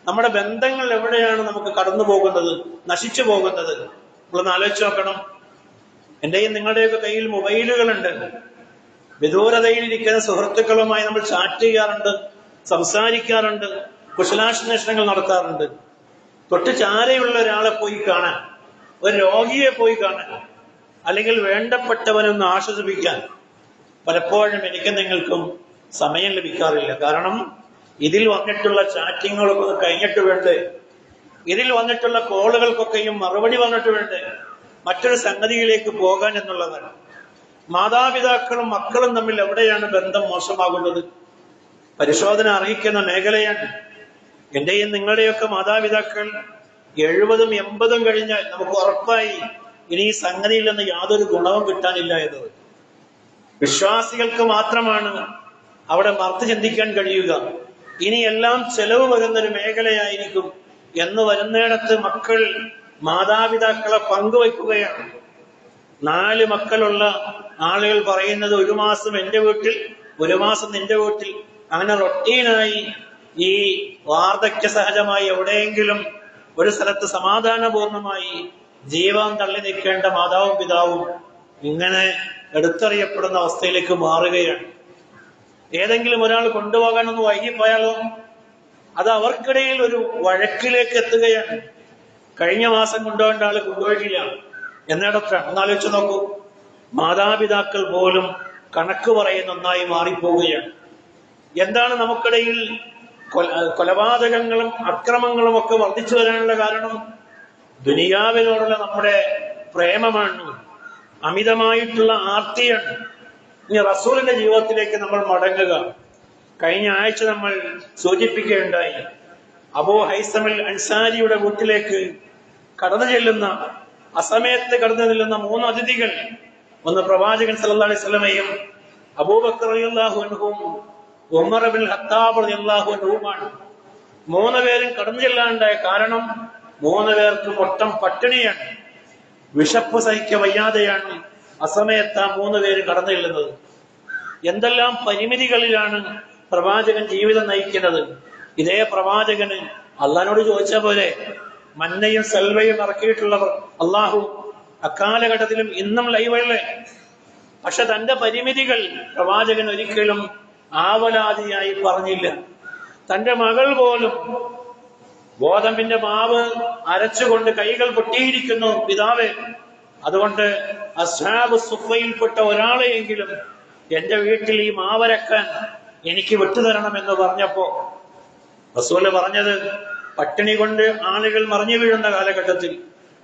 നമ്മുടെ ബന്ധങ്ങൾ എവിടെയാണ് നമുക്ക് കടന്നു പോകുന്നത്, നശിച്ചു പോകുന്നത്? നമ്മളൊന്ന് ആലോചിച്ച് നോക്കണം. എന്റെയും നിങ്ങളുടെയൊക്കെ കയ്യിൽ മൊബൈലുകളുണ്ട്. വിദൂരതയിലിരിക്കുന്ന സുഹൃത്തുക്കളുമായി നമ്മൾ ചാറ്റ് ചെയ്യാറുണ്ട്, സംസാരിക്കാറുണ്ട്, കുശലാന്വേഷണങ്ങൾ നടത്താറുണ്ട്. തൊട്ട് ചാരയുള്ള ഒരാളെ പോയി കാണാൻ, ഒരു രോഗിയെ പോയി കാണാൻ, അല്ലെങ്കിൽ വേണ്ടപ്പെട്ടവനൊന്ന് ആശ്വസിപ്പിക്കാൻ പലപ്പോഴും എനിക്ക് നിങ്ങൾക്കും സമയം ലഭിക്കാറില്ല. കാരണം ഇതിൽ വന്നിട്ടുള്ള ചാറ്റിങ്ങുകളൊക്കെ ഒന്ന് കഴിഞ്ഞിട്ട് വേണ്ടേ, ഇതിൽ വന്നിട്ടുള്ള കോളുകൾക്കൊക്കെയും മറുപടി വന്നിട്ട് വേണ്ടേ മറ്റൊരു സംഗതിയിലേക്ക് പോകാൻ എന്നുള്ളതാണ്. മാതാപിതാക്കളും മക്കളും തമ്മിൽ എവിടെയാണ് ബന്ധം മോശമാകുന്നത്? പരിശോധന അറിയിക്കുന്ന മേഖലയാണ്. എന്റെയും നിങ്ങളുടെയൊക്കെ മാതാപിതാക്കൾ 70ഉം 80ഉം കഴിഞ്ഞാൽ നമുക്ക് ഉറപ്പായി ഇനി ഈ സംഗതിയിൽ നിന്ന് യാതൊരു ഗുണവും കിട്ടാനില്ല എന്നത്. വിശ്വാസികൾക്ക് മാത്രമാണ് അവിടെ മറുത്ത് ചിന്തിക്കാൻ കഴിയുക. ഇനിയെല്ലാം ചെലവ് വരുന്നൊരു മേഖലയായിരിക്കും എന്ന് വരുന്നിടത്ത് മക്കൾ മാതാപിതാക്കളെ പങ്കുവയ്ക്കുകയാണ്. 4 മക്കളുള്ള ആളുകൾ പറയുന്നത് 1 മാസം എന്റെ വീട്ടിൽ, 1 മാസം നിന്റെ വീട്ടിൽ, അങ്ങനെ റൊട്ടീനായി ഈ വാർദ്ധക്യ സഹജമായി എവിടെയെങ്കിലും ഒരു സ്ഥലത്ത് സമാധാനപൂർണമായി ജീവൻ തള്ളി നിൽക്കേണ്ട മാതാവും പിതാവും ഇങ്ങനെ എടുത്തറിയപ്പെടുന്ന അവസ്ഥയിലേക്ക് മാറുകയാണ്. ഏതെങ്കിലും ഒരാൾ കൊണ്ടുപോകാനൊന്ന് വൈകിപ്പോയാലോ അത് അവർക്കിടയിൽ ഒരു വഴക്കിലേക്ക് എത്തുകയാണ്. കഴിഞ്ഞ മാസം കൊണ്ടുപോകേണ്ട ആള് കൊണ്ടുപോയിട്ടില്ല എന്നിടത്താണ്. ഒന്നാലോചിച്ച് നോക്കൂ, മാതാപിതാക്കൾ പോലും കണക്ക് പറയുന്ന ഒന്നായി മാറിപ്പോവുകയാണ്. എന്താണ് നമുക്കിടയിൽ കൊലപാതകങ്ങളും അക്രമങ്ങളും ഒക്കെ വർദ്ധിച്ചു വരാനുള്ള കാരണം? ദുനിയാവിനോടുള്ള നമ്മുടെ പ്രേമമാണ്, അമിതമായിട്ടുള്ള ആർത്തിയാണ്. ഇനി റസൂലിന്റെ ജീവിതത്തിലേക്ക് നമ്മൾ മടങ്ങുക. കഴിഞ്ഞ ആഴ്ച നമ്മൾ സൂചിപ്പിക്കുകയുണ്ടായി, അബൂ ഹൈസമിൽ അൻസാരിയുടെ വീട്ടിലേക്ക് കടന്നു ചെല്ലുന്ന, അസമയത്ത് കടന്നു ചെല്ലുന്ന 3 അതിഥികൾ. ഒന്ന് പ്രവാചകൻ സല്ലല്ലാഹു അലൈഹി വസല്ലമയും അബൂബക്കർ റളിയല്ലാഹു അൻഹുവും ഉമർ ഇബ്നുൽ ഖത്താബ് റളിയല്ലാഹു അൻഹുവുമാണ്. 3 പേരും കടന്നു ചെല്ലാനുണ്ടായ കാരണം 3 പേർക്ക് മൊത്തം പട്ടിണിയാണ്, വിശപ്പ് സഹിക്ക വയ്യാതെയാണ് അസമയത്ത് ആ 3 പേര് കടന്നു ചെല്ലുന്നത്. എന്തെല്ലാം പരിമിതികളിലാണ് പ്രവാചകൻ ജീവിതം നയിക്കുന്നത്. ഇതേ പ്രവാചകന് അള്ളാഹിനോട് ചോദിച്ച പോലെ മന്നയും സൽവയും ഇറക്കിയിട്ടുള്ളവർ അള്ളാഹു അക്കാലഘട്ടത്തിലും ഇന്നും ലൈവല്ലേ. പക്ഷെ തന്റെ പരിമിതികൾ പ്രവാചകൻ ഒരിക്കലും ആവലാതിയായി പറഞ്ഞില്ല. തന്റെ മകൾ പോലും ഗോതമ്പിന്റെ മാവ് അരച്ചുകൊണ്ട് കൈകൾ പൊട്ടിയിരിക്കുന്നു പിതാവേ, അതുകൊണ്ട് അസ്ഹാബ് സുഫയിൽപ്പെട്ട ഒരാളെയെങ്കിലും എന്റെ വീട്ടിൽ ഈ മാവരക്കാൻ എനിക്ക് വിട്ടുതരണമെന്ന് പറഞ്ഞപ്പോ റസൂല് പറഞ്ഞത്, പട്ടിണി കൊണ്ട് ആളുകൾ മറിഞ്ഞു വീഴുന്ന കാലഘട്ടത്തിൽ,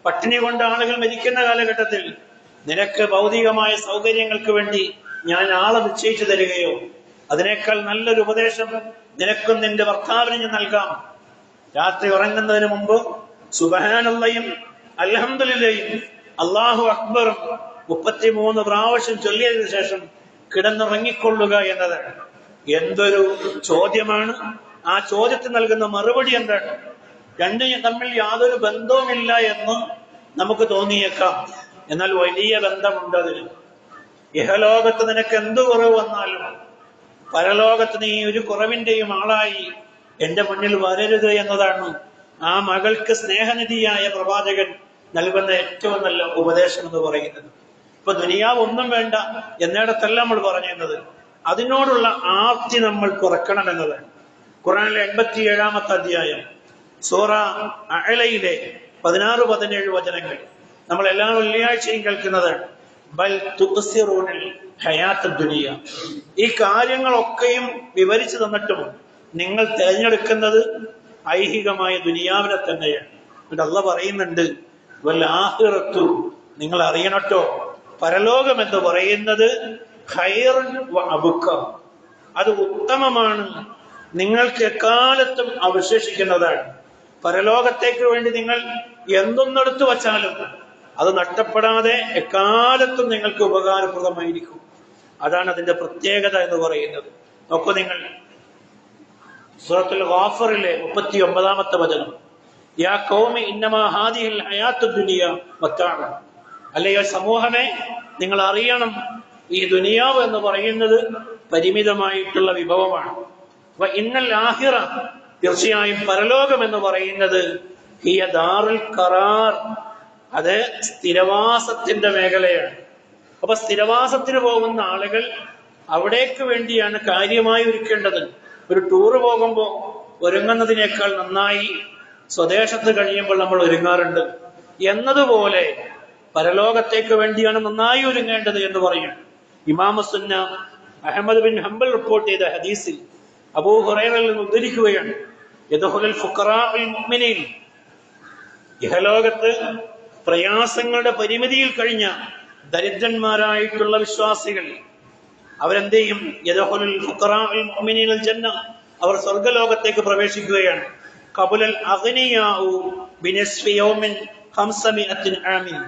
പട്ടിണി കൊണ്ട് ആളുകൾ മരിക്കുന്ന കാലഘട്ടത്തിൽ നിനക്ക് ഭൗതികമായ സൗകര്യങ്ങൾക്ക് വേണ്ടി ഞാൻ ആളെ നിശ്ചയിച്ചു തരികയോ, അതിനേക്കാൾ നല്ലൊരു ഉപദേശം നിനക്കും നിന്റെ ഭർത്താവിന് ഞാൻ നൽകാം. രാത്രി ഉറങ്ങുന്നതിന് മുമ്പ് സുബ്ഹാനല്ലാഹും അൽഹംദുലില്ലാഹും അല്ലാഹു അക്ബറും 33 പ്രാവശ്യം ചൊല്ലിയതിനു ശേഷം കിടന്നുറങ്ങിക്കൊള്ളുക എന്നതാണ്. എന്തൊരു ചോദ്യമാണ്! ആ ചോദ്യത്തിന് നൽകുന്ന മറുപടി എന്താണ്? രണ്ടും തമ്മിൽ യാതൊരു ബന്ധവുമില്ല എന്ന് നമുക്ക് തോന്നിയേക്കാം, എന്നാൽ വലിയ ബന്ധമുണ്ട് അതിന്. ഇഹലോകത്ത് നിനക്ക് എന്ത് കുറവ് വന്നാലും പരലോകത്ത് നീ ഒരു കുറവിന്റെയും ആളായി എന്റെ മുന്നിൽ വരരുത് എന്നതാണ് ആ മകൾക്ക് സ്നേഹനിധിയായ പ്രവാചകൻ നൽകുന്ന ഏറ്റവും നല്ല ഉപദേശം എന്ന് പറയുന്നത്. ഇപ്പൊ ദുനിയാവ് ഒന്നും വേണ്ട എന്നിടത്തല്ല നമ്മൾ പറഞ്ഞിരുന്നത്, അതിനോടുള്ള ആർത്തി നമ്മൾ കുറക്കണം എന്നതാണ്. ഖുർആനിലെ 87-ാമത്തെ അധ്യായം സൂറ അഅലയിലെ 16-17 വചനങ്ങൾ നമ്മൾ എല്ലാ വെള്ളിയാഴ്ചയും കേൾക്കുന്നതാണ്. ബൽ തുഅ്സിറൂനൽ ഹയാത്തദ് ദുനിയ. ഈ കാര്യങ്ങളൊക്കെയും വിവരിച്ചു തന്നിട്ടും നിങ്ങൾ തിരഞ്ഞെടുക്കുന്നത് ഐഹികമായ ദുനിയാവിനെ തന്നെയാണ്. എന്നിട്ട് അല്ലാഹ് പറയുന്നുണ്ട്, വൽ ആഖിറത്തു, നിങ്ങൾ അറിയണട്ടോ, പരലോകം എന്ന് പറയുന്നത് ഖൈറുൻ വ അബ്ഖ, അത് ഉത്തമമാണ്, നിങ്ങൾക്ക് എക്കാലത്തും അവശേഷിക്കുന്നതാണ്. പരലോകത്തേക്ക് വേണ്ടി നിങ്ങൾ എന്തൊന്നെടുത്തു വച്ചാലും അത് നഷ്ടപ്പെടാതെ എക്കാലത്തും നിങ്ങൾക്ക് ഉപകാരപ്രദമായിരിക്കും. അതാണ് അതിന്റെ പ്രത്യേകത എന്ന് പറയുന്നത്. നോക്കൂ നിങ്ങൾ, സൂറത്തുൽ ഗാഫിറിലെ 39-ാമത്തെ വചനം, യാ ഖൗമി ഇന്നമാ ഹാദിഹിൽ ഹയാത്തുദ് ദുനിയ മത്താഅ. അല്ലയോ സമൂഹമേ, നിങ്ങൾ അറിയണം, ഈ ദുനിയാവ് എന്ന് പറയുന്നത് പരിമിതമായിട്ടുള്ള വിഭവമാണ്. ഇന്നൽ ആഖിറ, തീർച്ചയായും പരലോകം എന്ന് പറയുന്നത് ഹിയ ദാറുൽ ഖറാർ, അത് സ്ഥിരവാസത്തിന്റെ മേഖലയാണ്. അപ്പൊ സ്ഥിരവാസത്തിന് പോകുന്ന ആളുകൾ അവിടേക്ക് വേണ്ടിയാണ് കാര്യമായി ഒരുക്കേണ്ടത്. ഒരു ടൂറ് പോകുമ്പോൾ ഒരുങ്ങുന്നതിനേക്കാൾ നന്നായി സ്വദേശത്ത് കഴിയുമ്പോൾ നമ്മൾ ഒരുങ്ങാറുണ്ട് എന്നതുപോലെ പരലോകത്തേക്ക് വേണ്ടിയാണ് നന്നായി ഒരുങ്ങേണ്ടത് എന്ന് പറയും. ഇമാം സുന്ന അഹ്മദ് ബിൻ ഹംബൽ റിപ്പോർട്ട് ചെയ്ത ഹദീസിൽ അബൂ ഹുറൈറയിൽ നിന്ന് ഉദ്ധരിക്കുകയാണ്, യദ്ഖുലുൽ ഫുഖറാഉൽ മുഅ്മിനീൻ, ഇഹലോകത്ത് പ്രയാസങ്ങളുടെ പരിമിതിയിൽ കഴിഞ്ഞ ദരിദ്രന്മാരായിട്ടുള്ള വിശ്വാസികൾ അവരെന്ത് ചെയ്യും? യദ്ഖുലുൽ ഫുഖറാഉൽ മുഅ്മിനീനൽ ജന്ന, അവർ സ്വർഗ്ഗലോകത്തേക്ക് പ്രവേശിക്കുകയാണ്. ഖബുലൽ അഗ്നിയാഉ ബിനസ്ഫി യൗമിൻ 500 ആമിൻ,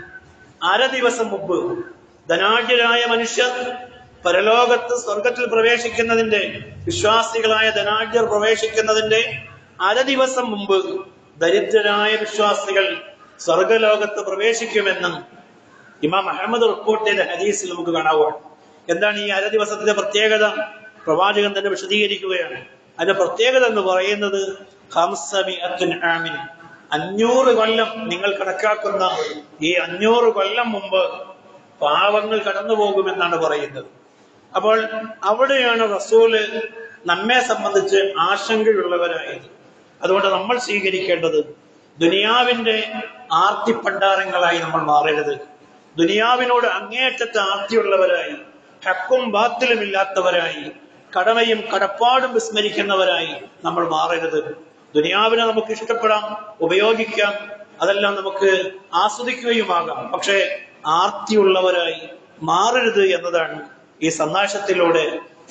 1/2 ദിവസം മുമ്പ് ധനാഢ്യരായ മനുഷ്യർ പരലോകത്ത് സ്വർഗത്തിൽ പ്രവേശിക്കുന്നതിന്റെ, വിശ്വാസികളായ ധനാഢ്യർ പ്രവേശിക്കുന്നതിന്റെ അര ദിവസം മുമ്പ് ദരിദ്രരായ വിശ്വാസികൾ സ്വർഗലോകത്ത് പ്രവേശിക്കുമെന്ന് ഇമാം അഹമ്മദ് റിപ്പോർട്ട് ചെയ്ത ഹദീസിൽ നമുക്ക് കാണാവുകയാണ്. എന്താണ് ഈ അര ദിവസത്തിന്റെ പ്രത്യേകത? പ്രവാചകൻ തന്നെ വിശദീകരിക്കുകയാണ്. അതിന്റെ പ്രത്യേകത എന്ന് പറയുന്നത് 500 കൊല്ലം നിങ്ങൾ കണക്കാക്കുന്ന ഈ 500 കൊല്ലം മുമ്പ് പാവങ്ങൾ കടന്നു പോകുമെന്നാണ് പറയുന്നത്. അപ്പോൾ അവിടെയാണ് റസൂല് നമ്മെ സംബന്ധിച്ച് ആശങ്കയുള്ളവരായത്. അതുകൊണ്ട് നമ്മൾ സ്വീകരിക്കേണ്ടത് ദുനിയാവിന്റെ ആർത്തിപ്പണ്ടാരങ്ങളായി നമ്മൾ മാറരുത്. ദുനിയാവിനോട് അങ്ങേയറ്റത്തെ ആർത്തിയുള്ളവരായി, ഹക്കും ബാത്തിലും ഇല്ലാത്തവരായി, കടമയും കടപ്പാടും വിസ്മരിക്കുന്നവരായി നമ്മൾ മാറരുത്. ദുനിയാവിനെ നമുക്ക് ഇഷ്ടപ്പെടാം, ഉപയോഗിക്കാം, അതെല്ലാം നമുക്ക് ആസ്വദിക്കുകയുമാകാം. പക്ഷേ ആർത്തിയുള്ളവരായി മാറരുത് എന്നതാണ് ഈ സന്ദേശത്തിലൂടെ,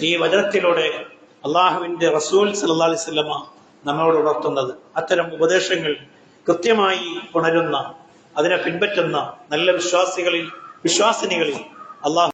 ഈ വചനത്തിലൂടെ അള്ളാഹുവിന്റെ റസൂൽ സല്ലല്ലാഹു അലൈഹി വസല്ലമ നമ്മളോട് ഉണർത്തുന്നത്. അത്തരം ഉപദേശങ്ങൾ കൃത്യമായി ഉണരുന്ന, അതിനെ പിൻപറ്റുന്ന നല്ല വിശ്വാസികളിൽ, വിശ്വാസിനികളിൽ അള്ളാഹു